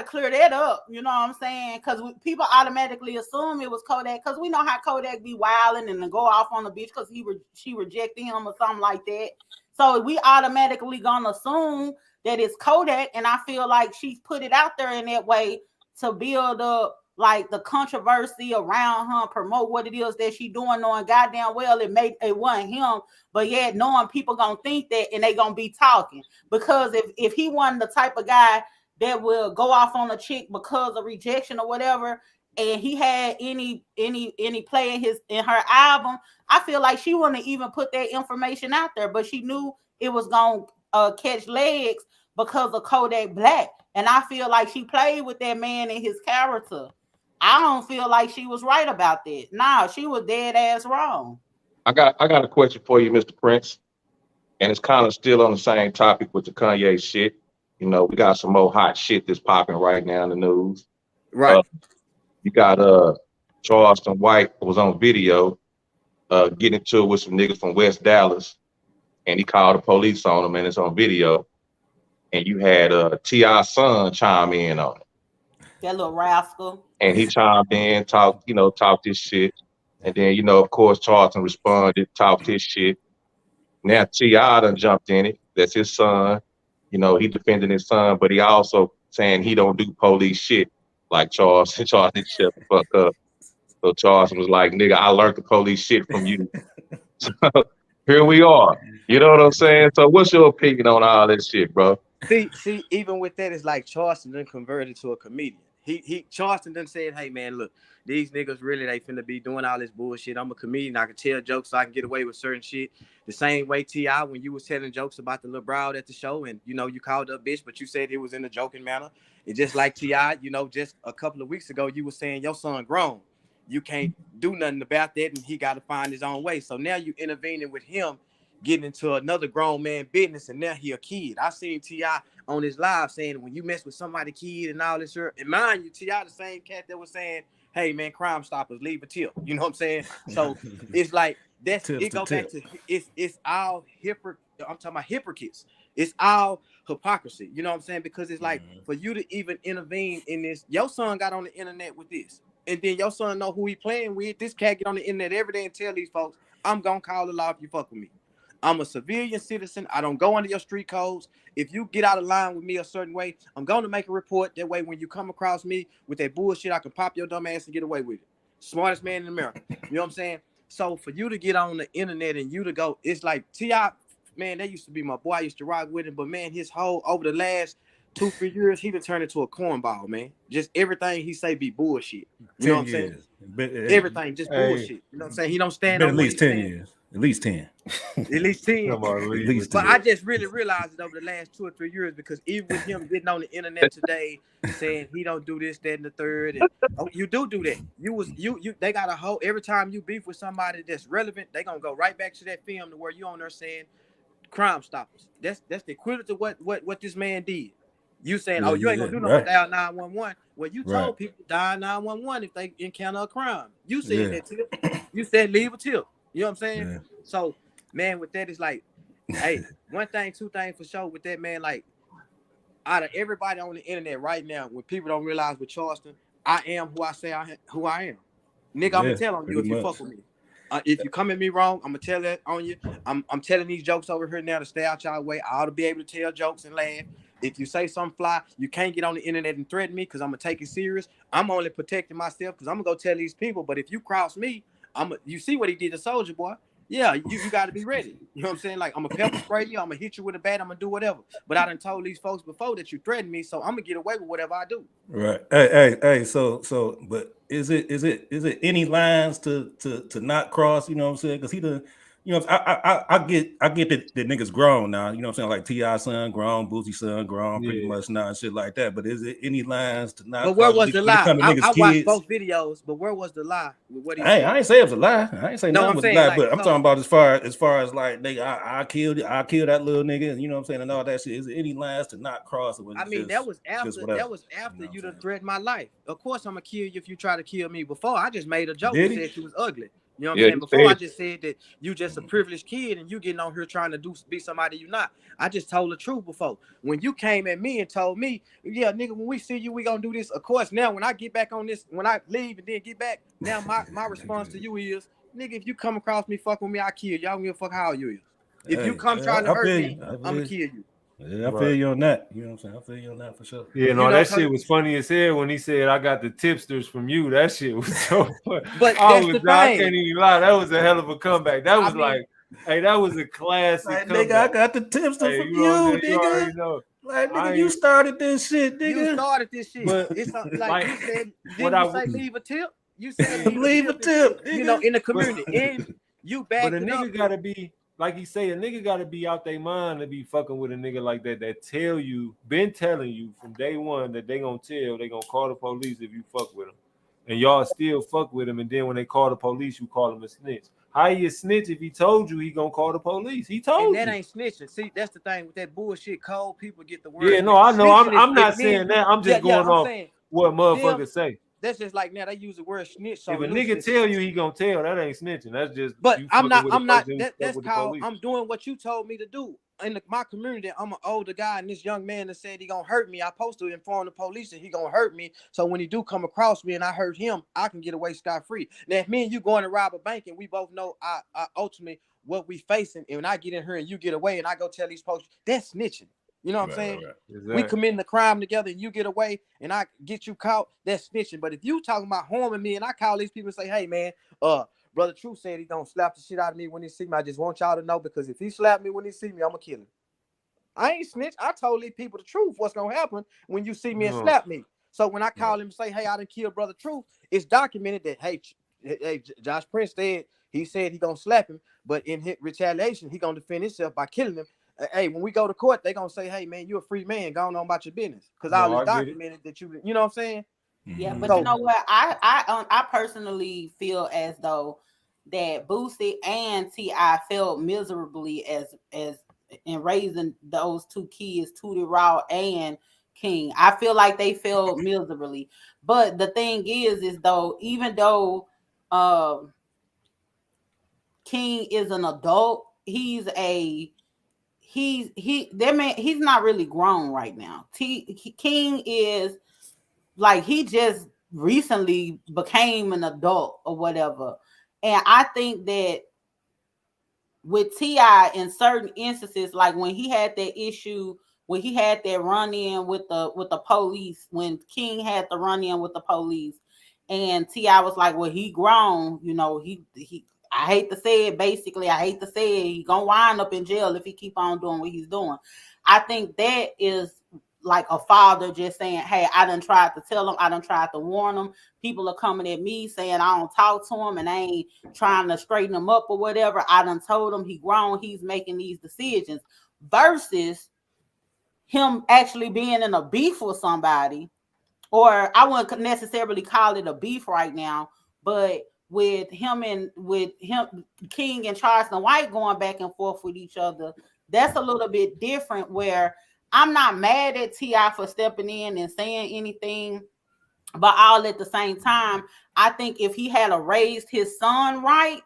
clear that up. You know what I'm saying? Because people automatically assume it was Kodak, because we know how Kodak be wilding and then go off on the beach because she rejected him or something like that. So we automatically gonna assume that it's Kodak, and I feel like she's put it out there in that way to build up like the controversy around her, promote what it is that she doing, knowing goddamn well it wasn't him, but yet knowing people gonna think that, and they gonna be talking. Because if he wasn't the type of guy that will go off on a chick because of rejection or whatever, and he had any play in her album, I feel like she wouldn't even put that information out there, but she knew it was gonna catch legs because of Kodak Black. And I feel like she played with that man and his character. I don't feel like she was right about that. Nah, she was dead ass wrong. I got a question for you, Mr. Prince, and it's kind of still on the same topic with the Kanye shit. You know, we got some more hot shit that's popping right now in the news. Right. You got Charleston White was on video getting into it with some niggas from West Dallas, and he called the police on him, and it's on video. And you had T.I.'s son chime in on it. That little rascal. And he chimed in, talked his shit. And then, you know, of course, Charleston responded, talked his shit. Now T.I. done jumped in it. That's his son. You know, he defending his son, but he also saying he don't do police shit like Charleston. Charleston shut the fuck up. So Charleston was like, nigga, I learned the police shit from you. So here we are. You know what I'm saying? So what's your opinion on all this shit, bro? See, even with that, it's like Charleston done converted to a comedian. Charleston done said, hey man, look, these niggas really they finna be doing all this bullshit. I'm a comedian, I can tell jokes so I can get away with certain shit. The same way T.I. when you was telling jokes about the little broad at the show and you know you called up bitch, but you said it was in a joking manner. It's just like T.I., you know, just a couple of weeks ago you were saying your son grown. You can't do nothing about that and he gotta find his own way. So now you intervening with him getting into another grown man business, and now he a kid. I seen T.I. on his live saying when you mess with somebody kid and all this shit, and mind you, T.I. the same cat that was saying, hey man, Crime Stoppers, leave a tip. You know what I'm saying? So it's like that's it go back to it's all I'm talking about hypocrites. It's all hypocrisy. You know what I'm saying? Because it's like for you to even intervene in this, your son got on the internet with this. And then your son know who he playing with. This cat get on the internet every day and tell these folks, I'm gonna call the law if you fuck with me. I'm a civilian citizen. I don't go under your street codes. If you get out of line with me a certain way, I'm going to make a report. That way, when you come across me with that bullshit, I can pop your dumb ass and get away with it. Smartest man in America. You know what I'm saying? So for you to get on the internet and you to go, it's like T.I., man, that used to be my boy. I used to rock with him. But, man, his whole, over the last 2-3 years, he done turned into a cornball, man. Just everything he say be bullshit. You know what I'm saying? Everything just bullshit. You know what I'm saying? He don't stand on at least 10 years. At least 10. At least 10. At least 10. But I just really realized it over the last 2 or 3 years because even with him getting on the internet today saying he don't do this, that, and the third, and you do that. They got a whole every time you beef with somebody that's relevant, they gonna go right back to that film to where you on there saying Crime Stoppers. That's the equivalent to what this man did. You saying, oh, you ain't gonna do no dial 911. Well, you told people dial 911 if they encounter a crime. You said that tip. You said leave a tip. You know what I'm saying? Yeah. So, man, with that, it's like, hey, one thing, two things for sure with that, man, like, out of everybody on the internet right now, when people don't realize with Charleston, I am who I say who I am. Nigga, I'm going to tell on you if you fuck with me. If you come at me wrong, I'm going to tell that on you. I'm telling these jokes over here now to stay out y'all way. I ought to be able to tell jokes and laugh. If you say something fly, you can't get on the internet and threaten me because I'm going to take it serious. I'm only protecting myself because I'm going to go tell these people. But if you cross me, you see what he did to Soldier Boy. Yeah, you got to be ready. You know what I'm saying? Like, I'm going to pepper spray you. I'm going to hit you with a bat. I'm going to do whatever. But I done told these folks before that you threatened me, so I'm going to get away with whatever I do. Right. Hey. So, but is it any lines to not cross? You know what I'm saying? Because he done. You know, I get that the niggas grown now. You know what I'm saying? Like T.I. son grown, Boosie son grown, pretty much now and shit like that. But is it any lines to not? But where was the lie? I watched both videos, but where was the lie? With what he said? I ain't say it was a lie. I ain't say nothing was a lie. But I'm talking about as far as like nigga, I killed that little nigga. You know what I'm saying? And all that shit. Is there any lines to not cross? I mean, that was after you done threatened my life. Of course, I'm gonna kill you if you try to kill me. Before I just made a joke and said she was ugly. You know what I'm saying? Before I just said that you just a privileged kid and you getting on here trying to be somebody you not. I just told the truth before. When you came at me and told me, yeah, nigga, when we see you, we gonna do this. Of course, now when I get back on this, when I leave and then get back, now my response to you is, nigga, if you come across me, fuck with me, I kill you. I don't give a fuck how old you is. If you come trying to hurt me, I'm gonna kill you. Yeah, I feel you on that. You know what I'm saying? I feel you on that for sure. Yeah, no, that shit was funny as hell when he said, I got the tipsters from you. That shit was so funny. But I can't even lie. That was a hell of a comeback. That was like Hey, that was a classic. Like, nigga, I got the tips from you you, know, you nigga. already know. Like, nigga, you started this shit, nigga. You started this shit. But, It's like like, you said, what didn't you say leave a tip? You said leave a tip, you know, in the community. And you back But a it nigga up. gotta be, like he say, a nigga gotta be out their mind to be fucking with a nigga like that tell you, been telling you from day one that they gonna call the police if you fuck with them. And y'all still fuck with him, and then when they call the police, you call him a snitch. How you a snitch if he told you he gonna call the police? He told And that you. ain't snitching. See, that's the thing with that bullshit. Cold people get the word. Yeah, no, I know. Snitching I'm is not if saying men- that. I'm just going I'm off saying, what motherfuckers say. That's just like now they use the word snitch. So If a loosely. nigga tell you he gonna tell, that ain't snitching. That's just. But you I'm not. fucking with a I'm not. person who fuck That's with the called. police. I'm doing what you told me to do. In my community, I'm an older guy, and this young man that said he gonna hurt me. I supposed to inform the police that he gonna hurt me. So when he do come across me and I hurt him, I can get away scot-free. Now, if me and you going to rob a bank and we both know I ultimately what we facing, and when I get in here and you get away and I go tell these folks, that's snitching. You know what I'm saying? Right. Exactly. We committing the crime together and you get away and I get you caught, that's snitching. But if you talking about harming me and I call these people and say, hey man, Brother Truth said he don't slap the shit out of me when he see me. I just want y'all to know, because if he slap me when he see me, I'm gonna kill him. I ain't snitch. I told these people the truth. What's gonna happen when you see me and slap me? So when I call him and say, hey, I done killed Brother Truth, it's documented that hey, Josh Prince said he gonna slap him, but in his retaliation, he gonna defend himself by killing him. Hey, when we go to court, they gonna say, hey man, you a free man, go on about your business. Because all is documented that you know what I'm saying? Yeah, but you know what? I personally feel as though that Boosie and T.I. felt miserably as in raising those two kids, Tootie Raw and King. I feel like they felt miserably. But the thing is though, even though King is an adult, he's not really grown right now. King is like, he just recently became an adult or whatever. And I think that with T.I. in certain instances, like when he had that issue, when he had that run-in with the police, when King had the run-in with the police, and T.I. was like, well, he grown, you know, he I hate to say it, basically, he gonna wind up in jail if he keep on doing what he's doing. I think that is like a father just saying, hey, I done tried to tell him, I done tried to warn him. People are coming at me saying I don't talk to him and I ain't trying to straighten him up or whatever. I done told him he grown, he's making these decisions, versus him actually being in a beef with somebody, or I wouldn't necessarily call it a beef right now, but with him King and Charleston White going back and forth with each other, that's a little bit different, where I'm not mad at T.I. for stepping in and saying anything, but all at the same time, I think if he had raised his son right,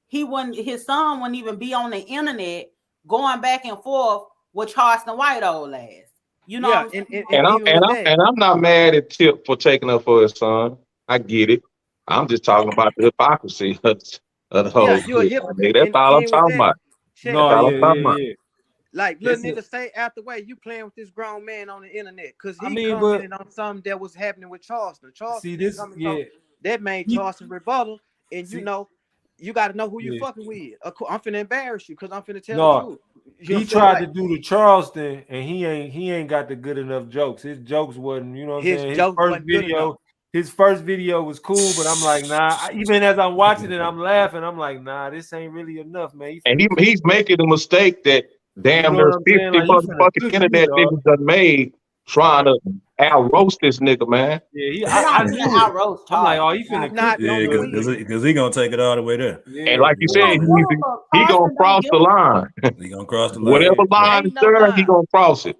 his son wouldn't even be on the internet going back and forth with Charleston White old ass. You know what I'm saying? And I'm not mad at Tip for taking up for his son. I get it. I'm just talking about the hypocrisy of the whole thing. That's all I'm talking about. Yeah. Like, little nigga, say after way, you playing with this grown man on the internet because he commented on something that was happening with Charleston. That made Charleston rebuttal, and you know, you got to know who you fucking with. I'm finna embarrass you because I'm finna tell the truth. He tried to do the Charleston, and he ain't got the good enough jokes. His jokes wasn't, you know what I'm saying? His first video was cool, but I'm like, nah. Even as I'm watching it, I'm laughing. I'm like, nah, this ain't really enough, man. And he's making the mistake that damn near 50 motherfucking internet niggas done made trying to out roast this nigga, man. Yeah, I knew it. Roast. I'm like, oh, he finna because he gonna take it all the way there. Yeah, and like you said, he gonna cross the line. He gonna cross the line. Whatever line is there, he gonna cross it.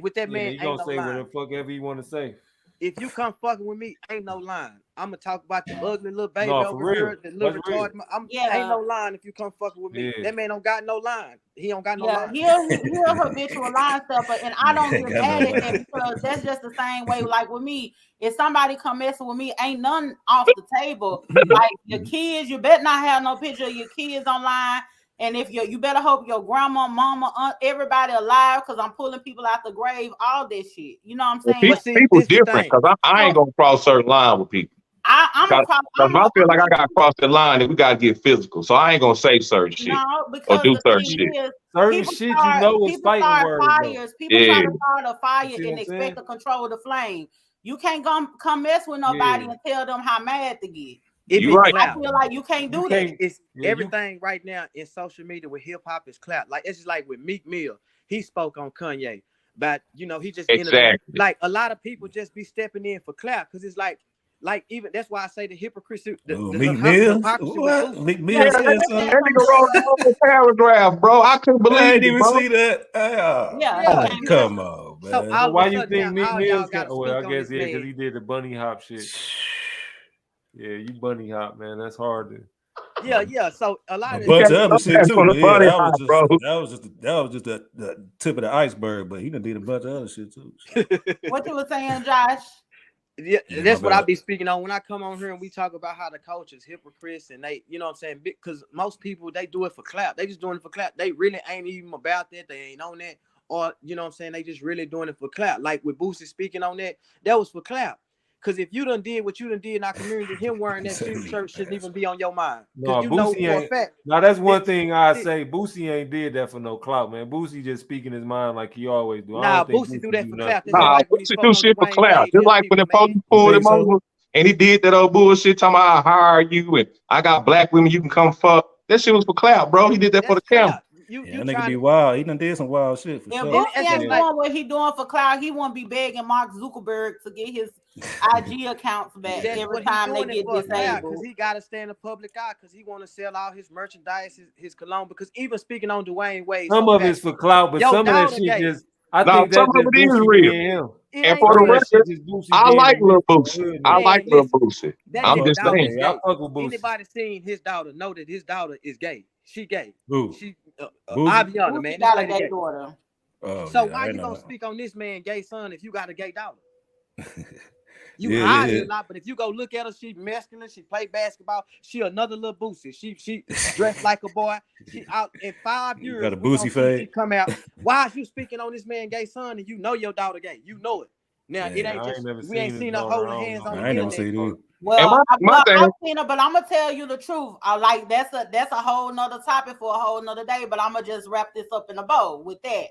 With that man, he gonna say whatever fuck ever he want to say. If you come fucking with me, ain't no line. I'm gonna talk about your ugly little baby over here, the little retarded. Ain't no line if you come fucking with me. That man don't got no line. He don't got no line. He's a habitual line stuffer, and I don't get mad at him because that's just the same way. Like with me, if somebody come messing with me, ain't none off the table. Like your kids, you better not have no picture of your kids online. And if you better hope your grandma, mama, aunt, everybody alive, because I'm pulling people out the grave, all this shit. You know what I'm saying? People different, because I ain't gonna cross certain line with people. I'm I feel like I got to cross the line and we got to get physical. So I ain't gonna say certain shit no, or because do the certain thing shit. is, Certain shit you know is fighting words. fires. People try to start a fire You see what and I'm saying? expect to control the flame. You can't come mess with nobody and tell them how mad to get. You right. I feel like you can't do that. It's everything right now in social media with hip hop is clap. Like it's just like with Meek Mill. He spoke on Kanye, but you know he just like a lot of people just be stepping in for clap because it's like even that's why I say the hypocrisy. Meek Mill. What? Meek Mill said something. That nigga wrote a whole paragraph, bro. I couldn't believe I didn't it, even bro. see that. Come on, man. So why you think Meek now, Mill's got to well, I speak guess on this because he did the bunny hop shit. Yeah, you bunny hop, man. That's hard to. Yeah. So a lot of bunch of other shit too. Yeah, that was just the tip of the iceberg. But he done did a bunch of other shit too. What you were saying, Josh? Yeah, that's what I be speaking on when I come on here and we talk about how the coach is hypocrites and they, you know what I'm saying? Because most people they do it for clout. They just doing it for clout. They really ain't even about that. They ain't on that. Or you know what I'm saying? They just really doing it for clout. Like with Boosie speaking on that was for clout. Because if you done did what you done did in our community, him wearing that shirt shouldn't even be on your mind. No, you Boosie know for ain't. a fact. Now that's one thing I say. Boosie ain't did that for no clout, man. Boosie just speaking his mind like he always do. Nah, Boosie do that for clout. Boosie do shit for clout. Just like when the police pulled him over and he did that old bullshit talking about I hire you and I got black women you can come fuck. That shit was for clout, bro. He did that for the camera. That nigga be wild. He done did some wild shit for sure. Boosie ain't doing what he doing for clout. He won't be begging Mark Zuckerberg to get his IG accounts back every time they get disabled. Because he got to stay in the public eye because he want to sell all his merchandise, his cologne. Because even speaking on Dwayne Wade, some of it's for clout, but some of that shit just. I think that some of it is real. And for the record, I like Lil Boosie. I like Lil Boosie. I'm just saying. Anybody seen his daughter know that his daughter is gay? She gay. She Aviana, man. Got a gay daughter. So why you gonna speak on this man gay son if you got a gay daughter? You hide a lot, but if you go look at her, she masculine. She play basketball. She another little Boosie. She dressed like a boy. She out in 5 years. Got a Boosie face. Come out. Why is you speaking on this man gay son and you know your daughter gay? You know it. Now it ain't just we ain't seen her holding hands on. I ain't never seen it. Well, I've seen her, but I'm gonna tell you the truth. Like that's a whole nother topic for a whole nother day. But I'm gonna just wrap this up in a bow with that.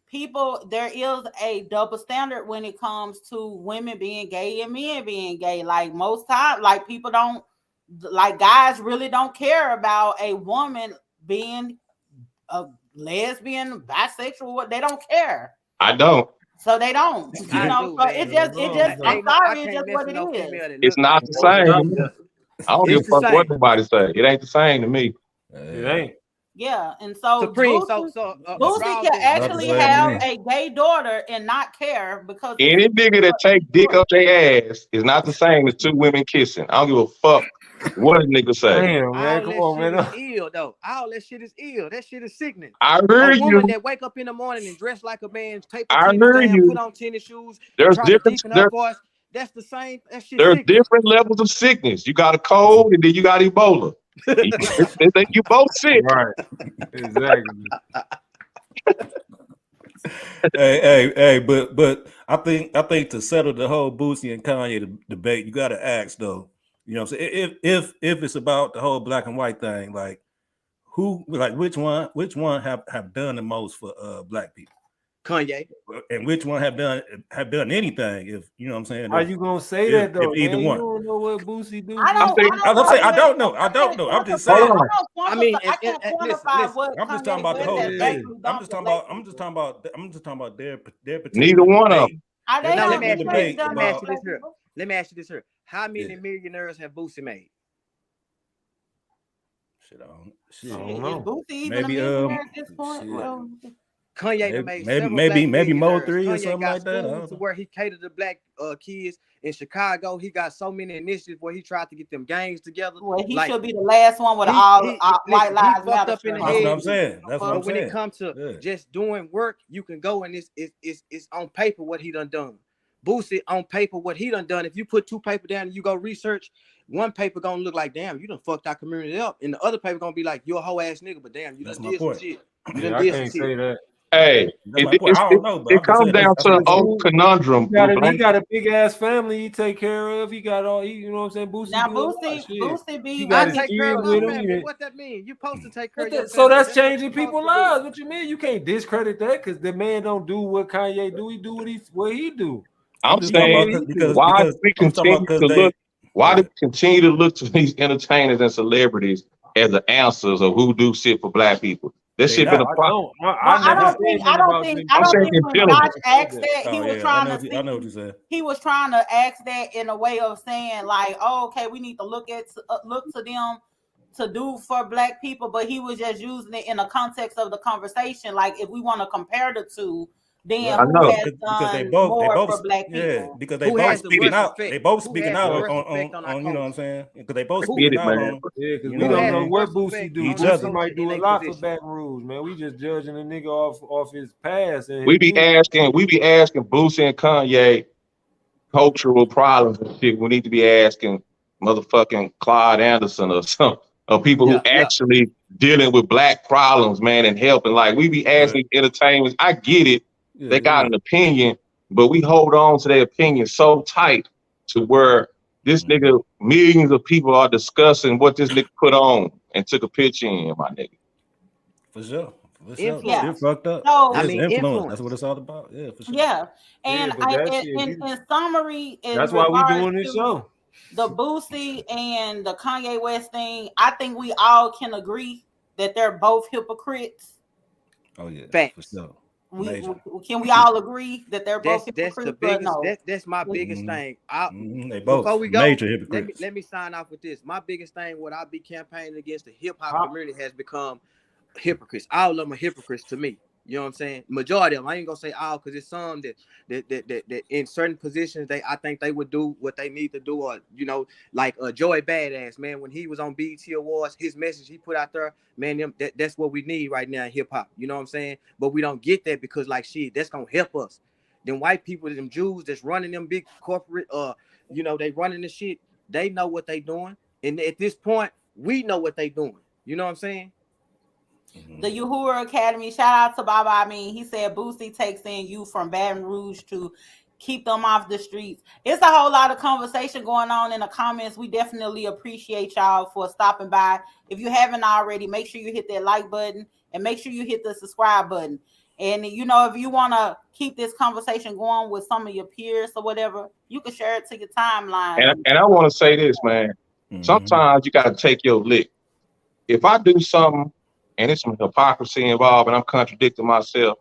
People, there is a double standard when it comes to women being gay and men being gay. Like most times, like people don't, like guys really don't care about a woman being a lesbian, bisexual. What they don't care. I don't. So they don't. You know. So it just. I'm sorry. It's just what it is. It's not the same. I don't give a fuck what nobody say. It ain't the same to me. It ain't. Yeah, and so Supreme, Boosie can actually have a gay daughter and not care because any nigga that take dick up their ass is not the same as two women kissing. I don't give a fuck what a nigga say. Damn, man, come on, man. Is ill though. All that shit is ill. That shit is sickening. I heard a you. woman that wake up in the morning and dress like a man, tape I heard you. Put on tennis shoes. There's different. That's the same. That shit. There's different levels of sickness. You got a cold and then you got Ebola. You both sick. Right. Exactly. hey, but I think to settle the whole Boosie and Kanye debate, you gotta ask though, you know what I'm saying? If it's about the whole black and white thing, like which one have done the most for black people? Kanye. And which one have done anything? If you know what I'm saying? Are you gonna say that though? Either one. You don't know what Boosie do. I don't know. I'm just saying. I mean, I can't quantify what. I'm just talking about the whole. I'm just talking about their particular. Neither one of them. Let me ask you this here. How many millionaires have Boosie made? Shit, I don't know. Boosie even a millionaire at this point? Well, Kanye maybe Mo 3 or something like that. To where he catered to black kids in Chicago. He got so many initiatives where he tried to get them gangs together. Well, he should be the last one with all white lives matter. Up in the That's head. what I'm saying. That's what I'm saying. When it comes to just doing work, you can go and it's on paper what he done. Boosie on paper what he done. If you put two paper down and you go research, one paper gonna look like damn, you done fucked our community up, and the other paper gonna be like you're a whole ass nigga, but damn, you done did some shit. I can't say that. Hey, That's my point. I don't know, but it I'm just comes saying down to an that's old conundrum. He got a big ass family he take care of. He got all you know what I'm saying. Boosie Now do a lot of shit. Boosie be He I got his take care kids of my with him. family. What that mean? You supposed to take care of your So family. that's what changing you people's supposed to do. lives. What you mean? You can't discredit that because the man don't do what Kanye do. He do what he do. I'm just talking saying, about because why do we I'm talking about continue to they. look? Why do we continue to look to these entertainers and celebrities as the answers of who do shit for black people? This shit been a problem. I don't think when Josh asked that, he was trying to see. I know what you said. He was trying to ask that in a way of saying like, oh, okay, we need to look to them to do for black people, but he was just using it in the context of the conversation. Like, if we want to compare the two, then who has done more for black people? Yeah, because they both speaking out. They both speaking out on you know what I'm saying? Because they both speaking out on. Yeah, because we don't know what Boosie do. Boosie might do a lot for Baton Rouge, man. We just judging a nigga off his past. And we be asking Boosie and Kanye cultural problems and shit. We need to be asking motherfucking Clyde Anderson or some of people who actually dealing with black problems, man, and helping. Like, we be asking entertainers. I get it. They got an opinion, but we hold on to their opinion so tight to where this nigga, millions of people are discussing what this nigga put on and took a picture in, my nigga. For sure. Influence. You're fucked up. So, I mean, influence. That's what it's all about. Yeah, for sure. Yeah, and in summary, that's why we doing this show. The Boosie and the Kanye West thing, I think we all can agree that they're both hypocrites. Oh yeah, facts. For sure. Can we all agree that they're both hypocrites? That's the biggest. That's my biggest thing. They both before we go, major hypocrites. Let me sign off with this. My biggest thing, what I'll be campaigning against the hip hop community has become hypocrites. All of them are hypocrites to me. You know what I'm saying? Majority of them. I ain't gonna say all because it's some that in certain positions I think they would do what they need to do, or like Joey Badass, man. When he was on BET Awards, his message he put out there, man, that's what we need right now in hip hop. You know what I'm saying? But we don't get that because like shit, that's gonna help us. Them white people, them Jews that's running them big corporate, they running this shit. They know what they doing, and at this point, we know what they doing. You know what I'm saying? The Uhura Academy, shout out to Baba. I mean, he said Boosie takes in youth from Baton Rouge to keep them off the streets. It's a whole lot of conversation going on in the comments. We definitely appreciate y'all for stopping by. If you haven't already, make sure you hit that like button and make sure you hit the subscribe button. And if you want to keep this conversation going with some of your peers or whatever, you can share it to your timeline. And I want to say this, man. Sometimes you got to take your lick. If I do something and it's some hypocrisy involved and I'm contradicting myself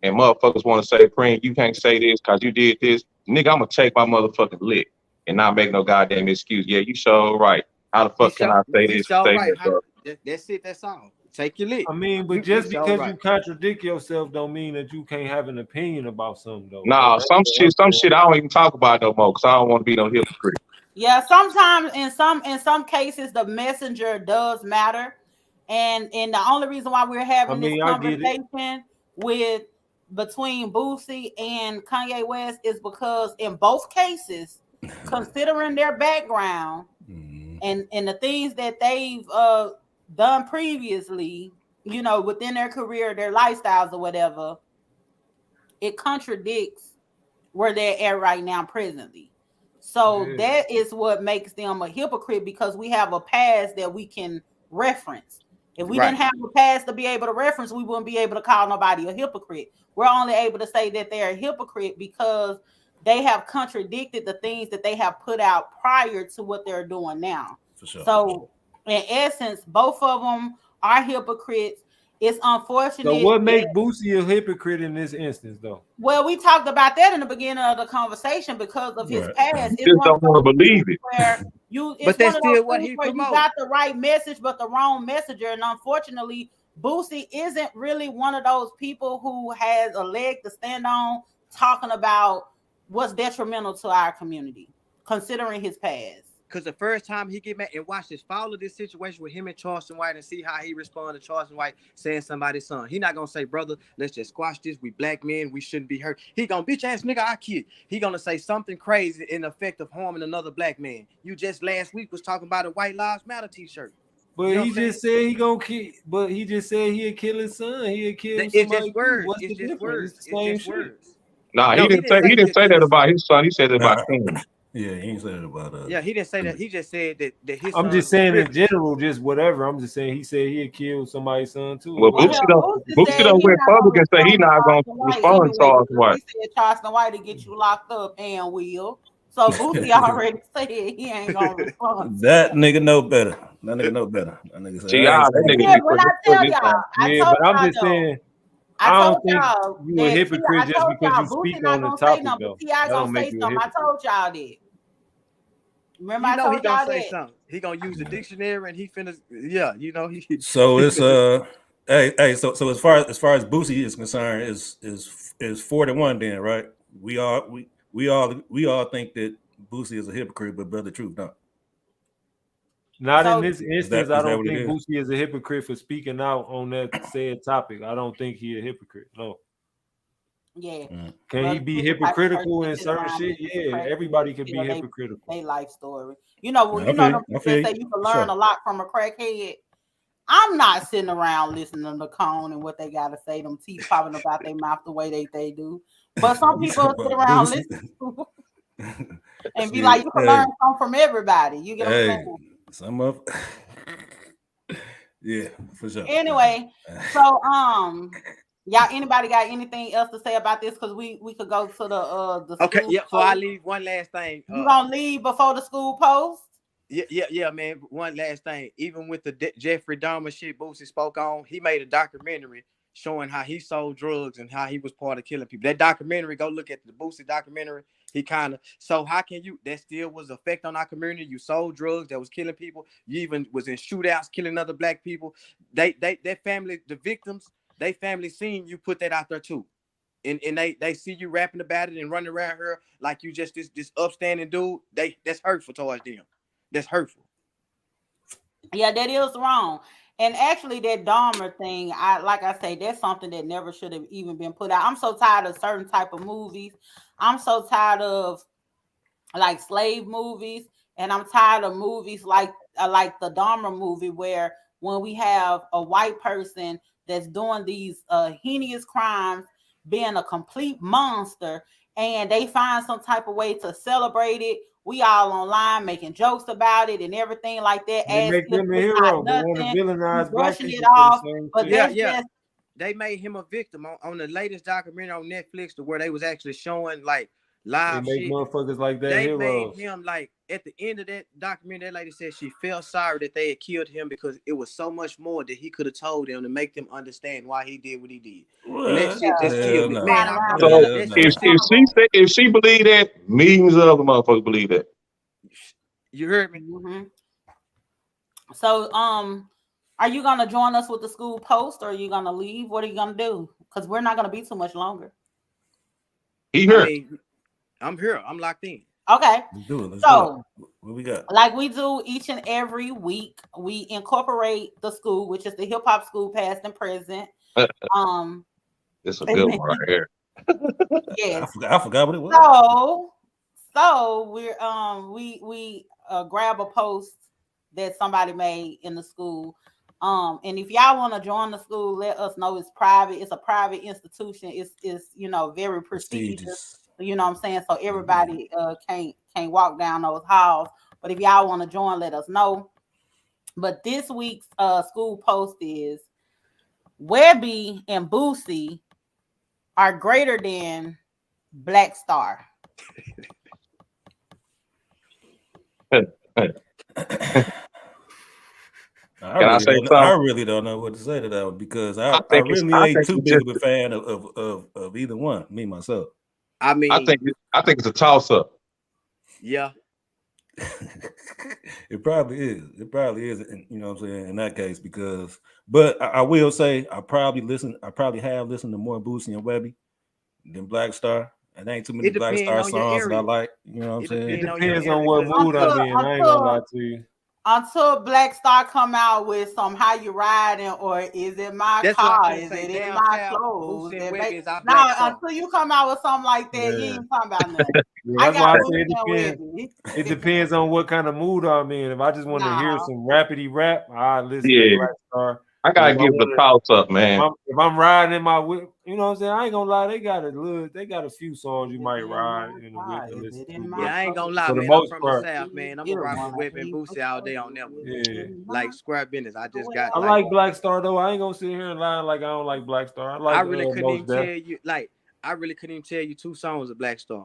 and motherfuckers want to say, Preem, you can't say this because you did this, nigga, I'm going to take my motherfucking lick and not make no goddamn excuse. Yeah, you sure right. How the fuck can I say this? That's it. That's all. Take your lick. I mean, but just because you contradict yourself don't mean that you can't have an opinion about something, though. Nah, some shit I don't even talk about no more because I don't want to be no hypocrite. Yeah, sometimes in some cases the messenger does matter. And the only reason why we're having this conversation between Boosie and Kanye West is because in both cases, considering their background and the things that they've done previously, within their career, their lifestyles or whatever, it contradicts where they're at right now presently. So that is what makes them a hypocrite, because we have a past that we can reference. If we didn't have a past to be able to reference, we wouldn't be able to call nobody a hypocrite. We're only able to say that they're a hypocrite because they have contradicted the things that they have put out prior to what they're doing now. For sure. So, in essence, both of them are hypocrites. It's unfortunate. So what makes Boosie a hypocrite in this instance, though? Well, we talked about that in the beginning of the conversation because of his past. You just don't want to believe it. But that's still what he promotes. You got the right message, but the wrong messenger. And unfortunately, Boosie isn't really one of those people who has a leg to stand on talking about what's detrimental to our community, considering his past. Because the first time he get mad and watch this, follow this situation with him and Charleston White and see how he respond to Charleston White saying somebody's son. He not gonna say, brother, let's just squash this. We black men, we shouldn't be hurt. He gonna bitch ass nigga, I kid. He gonna say something crazy in effect of harming another black man. You just last week was talking about a White Lives Matter t-shirt. But You know he what I'm just said he gonna kill. But he just said he'll kill his son. He'll kill It's somebody. just words. What's the It's just difference? words. It's the It's same just shit. words. Nah, No, he didn't say that about his son. He said it about King. Yeah, he ain't said it about us. Yeah, he didn't say that. He just said that his I'm son just was saying in privileged. general, just whatever. I'm just saying he said he'll kill somebody's son too. Well, Well, Boosie hell, don't Boosie said he's went not public gonna and say he respond to not gonna Charleston White respond to anyway Charles because White. he said Charleston White to get you locked up and will. So Boosie already said he ain't gonna respond. That nigga know better. That nigga know better. That nigga said, Gee, I ain't that saying nigga Yeah, be when I putting tell his y'all, I Yeah, told but I'm y'all just though. saying I I told don't think y'all you a that hypocrite I just told because y'all you Boosie speak not on the gonna say topic nothing, but though. T.I. That gonna don't make say you a something. I hypocrite. told y'all that. Remember, You I know he told gonna y'all say that. something. He gonna use the dictionary and he finna. Yeah, you know he. so. It's hey. So as far as Boosie is concerned, is 41 then, right? We all think that Boosie is a hypocrite, but Brother Truth don't. Not in So this instance. I Is that don't what it think is? Boosie is a hypocrite for speaking out on that said topic. I don't think he a hypocrite. No. yeah, Can he Brother be Truth the type of person hypocritical that in sit certain around shit? listening to Yeah, crackheads everybody can tell be hypocritical. they life story. You know, I them feel people that say you can learn a lot from a crackhead. I'm not sitting around listening to Cone and what they gotta say, them teeth popping about their mouth the way they do. But some You people talking sit about around Boosie? listening to and be Shit, like, you can learn something from everybody. You get what I'm saying? some of yeah, for sure. Anyway, so y'all anybody got anything else to say about this? Because we could go to the Okay, school yeah. Before I post. leave, one last thing. You gonna leave before the school post? Yeah, man. One last thing. Even with the Jeffrey Dahmer shit Boosie spoke on, he made a documentary showing how he sold drugs and how he was part of killing people. That documentary, go look at the Boosie documentary. He kind of, so how can you, that still was effect on our community. You sold drugs that was killing people. You even was in shootouts killing other black people. That family, the victims, they family seen you put that out there too. And they see you rapping about it and running around here like you just this upstanding dude. That's hurtful towards them. That's hurtful. Yeah, that is wrong. And actually, that Dahmer thing, like I say, that's something that never should have even been put out. I'm so tired of certain type of movies. I'm so tired of like slave movies, and I'm tired of movies like the Dahmer movie, where when we have a white person that's doing these heinous crimes, being a complete monster, and they find some type of way to celebrate it. We all online making jokes about it and everything like that. They As make if them a it's hero, not but want to nothing, villainize black brushing it people for the off. same But shit. that's Yeah. just They made him a victim on the latest documentary on Netflix, to where they was actually showing like They live make shit. motherfuckers like that They heroes. made him like at the end of that documentary. That lady said she felt sorry that they had killed him because it was so much more that he could have told them to make them understand why he did what he did. And that shit just killed me, man. So That if she believe that, millions of other motherfuckers believe that. You heard me? Mm-hmm. So are you gonna join us with the school post, or are you gonna leave? What are you gonna do? Because we're not gonna be too much longer. He here. I mean, I'm here. I'm locked in. Okay. Let's do it. Let's So do it. What we got? like we do each and every week, we incorporate the school, which is the hip hop school, past and present. It's a good one right here. Yes. I forgot what it was. So we're we grab a post that somebody made in the school. And if y'all want to join the school, let us know. It's private. It's a private institution. It's very prestigious. You know what I'm saying? So everybody can't walk down those halls. But if y'all want to join, let us know. But this week's school post is Webby and Boosie are greater than Black Star. I really don't know what to say to that one, because I really ain't too big of a fan of either one, me myself. I mean, I think it's a toss up. Yeah. It probably is. It probably is, you know what I'm saying, in that case, because but I will say I probably have listened to more Boosie and Webby than Black Star. And there ain't too many Black Star songs that I like. You know what I'm saying? It depends on what mood I'm in. I ain't gonna lie to you. until Black Star come out with some how you riding, or is it my That's what car? I'm Is say. it in Damn my Cal, clothes? Boosie and Webby is our Now, Black Star. until you come out with something like that, you Yeah. ain't talking about nothing. Yeah, I that's why I got say it Boosie and depends. Webby. It depends on what kind of mood I'm in. If I just want to hear Nah. some rapidy rap, I listen Yeah. to Black Star. I But gotta if I give it a wanna- toss up, man. if I'm riding in my whip, you know what I'm saying? I ain't gonna lie, they got a few songs you might ride in the whip and listen to. Yeah, I ain't gonna lie, for the man. I'm most from part, the South, man. I'm gonna rock with Webby and Boosie all day on them. yeah. Like square business. I just got I like Black Star though. I ain't gonna sit here and lie like I don't like Black Star. I like I really couldn't Mos even Def. tell you I really couldn't even tell you 2 songs of Black Star.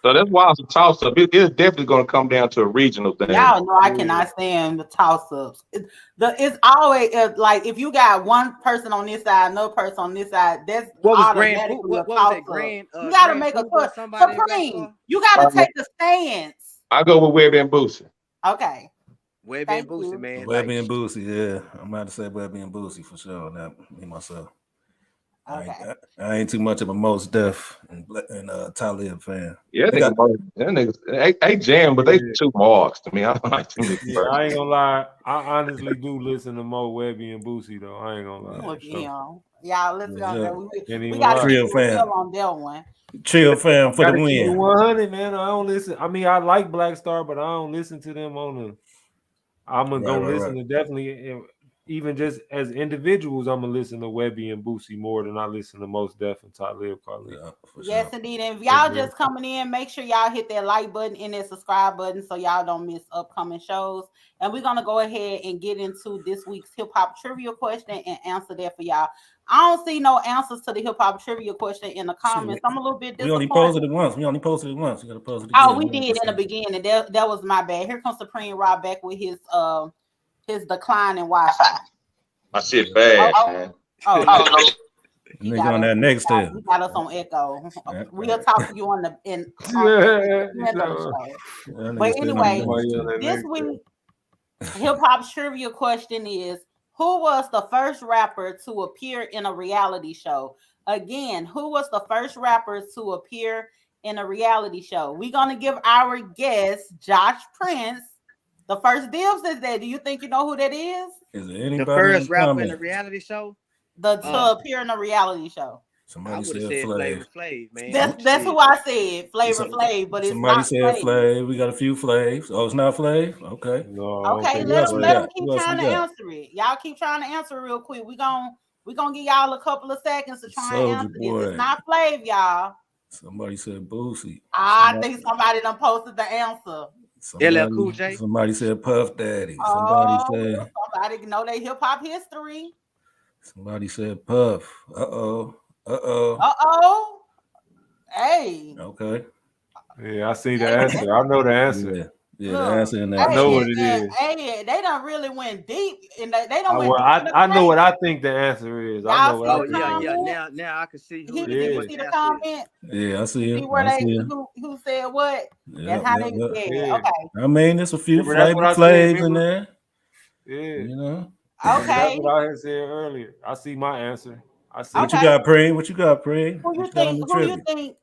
So that's why it's a toss up. It's definitely gonna come down to a regional thing. Y'all know I cannot stand the toss ups. It's always like if you got one person on this side, another person on this side. That's What was automatically what a was toss that? up. Grand You gotta Grand make a Puba or choice. somebody in Black Supreme, Star? you gotta take a stance. I go with Webby and Boosie. Okay. Webby Thank and Boosie, you. man. Webby Like, and Boosie, yeah. I'm about to say Webby and Boosie for sure. Not me myself. Okay. I ain't too much of a Mos Def and Talib fan. Yeah, They got- niggas, they jam, but they too marks to me. I don't like them niggas. Yeah, I ain't gonna lie. I honestly do listen to Mo Webby and Boosie though. I ain't gonna lie. Look for sure. at him. Y'all, let's Yeah, go. Can't We even got lie. to Trill keep fan. real on that one. Chill fam for the Gotta keep it win. 100, man. I don't listen. I mean, I like Black Star, but I don't listen to them on the. I'm gonna listen to definitely, even just as individuals, I'm gonna listen to Webby and Boosie more than I listen to Mos Def and Talib Kweli. Yeah, Yes, indeed. And if y'all just coming in, make sure y'all hit that like button and that subscribe button so y'all don't miss upcoming shows. And we're gonna go ahead and get into this week's hip hop trivia question and answer that for y'all. I don't see no answers to the hip hop trivia question in the comments. I'm a little bit We only disappointed. posted it once. You gotta post it again. Oh, we did in the beginning. That was my bad. Here comes Supreme Rob back with his decline in Wi-Fi. My shit bad, man. Oh, Nigga on that next step. You got us on echo. We'll talk to you on the end of the show. But anyway, this week hip hop trivia question is: who was the first rapper to appear in a reality show? Again, who was the first rapper to appear in a reality show? We're gonna give our guest Josh Prince the first dibs. Is that? Do you think you know who that is? Is there anybody the first rapper in a comment? reality show? To appear in a reality show. I would have said Flavor Flav, man. That's who I said, Flavor Flav, but it's somebody not said Flav. We got a few Flavs. Oh, it's not Flav. Okay. No. Okay, let them keep trying to answer it. Y'all keep trying to answer real quick. We're gonna give y'all a couple of seconds to try and answer this. It's not Flav, y'all. Somebody said Boosie. I think somebody done posted the answer. LL Cool J. Somebody said Puff Daddy. Somebody know their hip hop history. Somebody said Puff. Uh-oh. Hey. Okay. Yeah, I see the answer. I know the answer. Yeah, the answer in that. I know what it is. Hey, they done really went deep, and they don't. I know what I think the answer is. I know what yeah. Now I can see who see the comment. Yeah, I see it. See where who said what and how they said. Okay. I mean, there's a few Flavs in there. Yeah. You know. Okay. That's what I had said earlier. I see my answer. I see. What you got, Preem? What you got, Preem? Who you think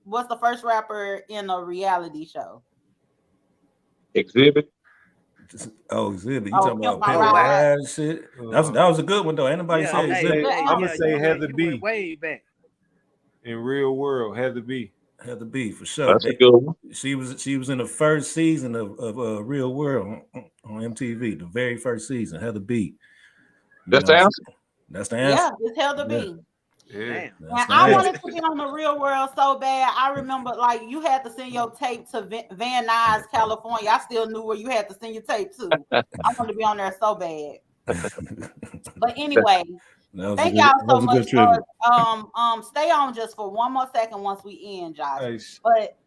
was the first rapper in a reality show? Exhibit. Exhibit. You talking about ride shit? That was a good one though. Anybody say Exhibit? I'm gonna say Heather B. Way back. In Real World, Heather B. Heather B for sure. That's a good one. She was in the first season of Real World on MTV. The very first season. Heather B. That's the answer. That's the answer. Yeah, it's Heather B. Yeah. And I wanted to be on the Real World so bad. I remember, like, you had to send your tape to Van Nuys, California. I still knew where you had to send your tape to. I wanted to be on there so bad. But anyway, thank y'all so much. Stay on just for one more second once we end, Josh. But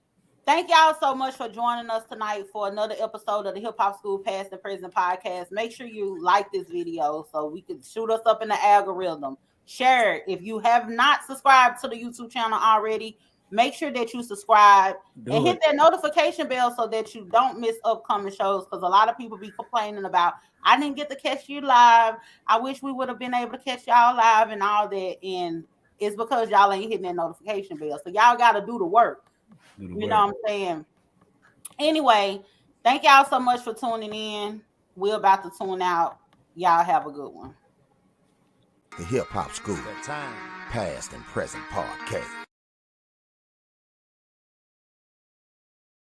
thank y'all so much for joining us tonight for another episode of the Hip Hop School Past and Present podcast. Make sure you like this video so we can shoot us up in the algorithm. Share it. If you have not subscribed to the YouTube channel already, make sure that you subscribe and hit that notification bell so that you don't miss upcoming shows, because a lot of people be complaining about, I didn't get to catch you live. I wish we would have been able to catch y'all live and all that. And it's because y'all ain't hitting that notification bell. So y'all got to do the work. You know what I'm saying? Anyway, Thank y'all so much for tuning in. We're about to tune out. Y'all have a good one. The Hip Hop School, Past and Present Podcast.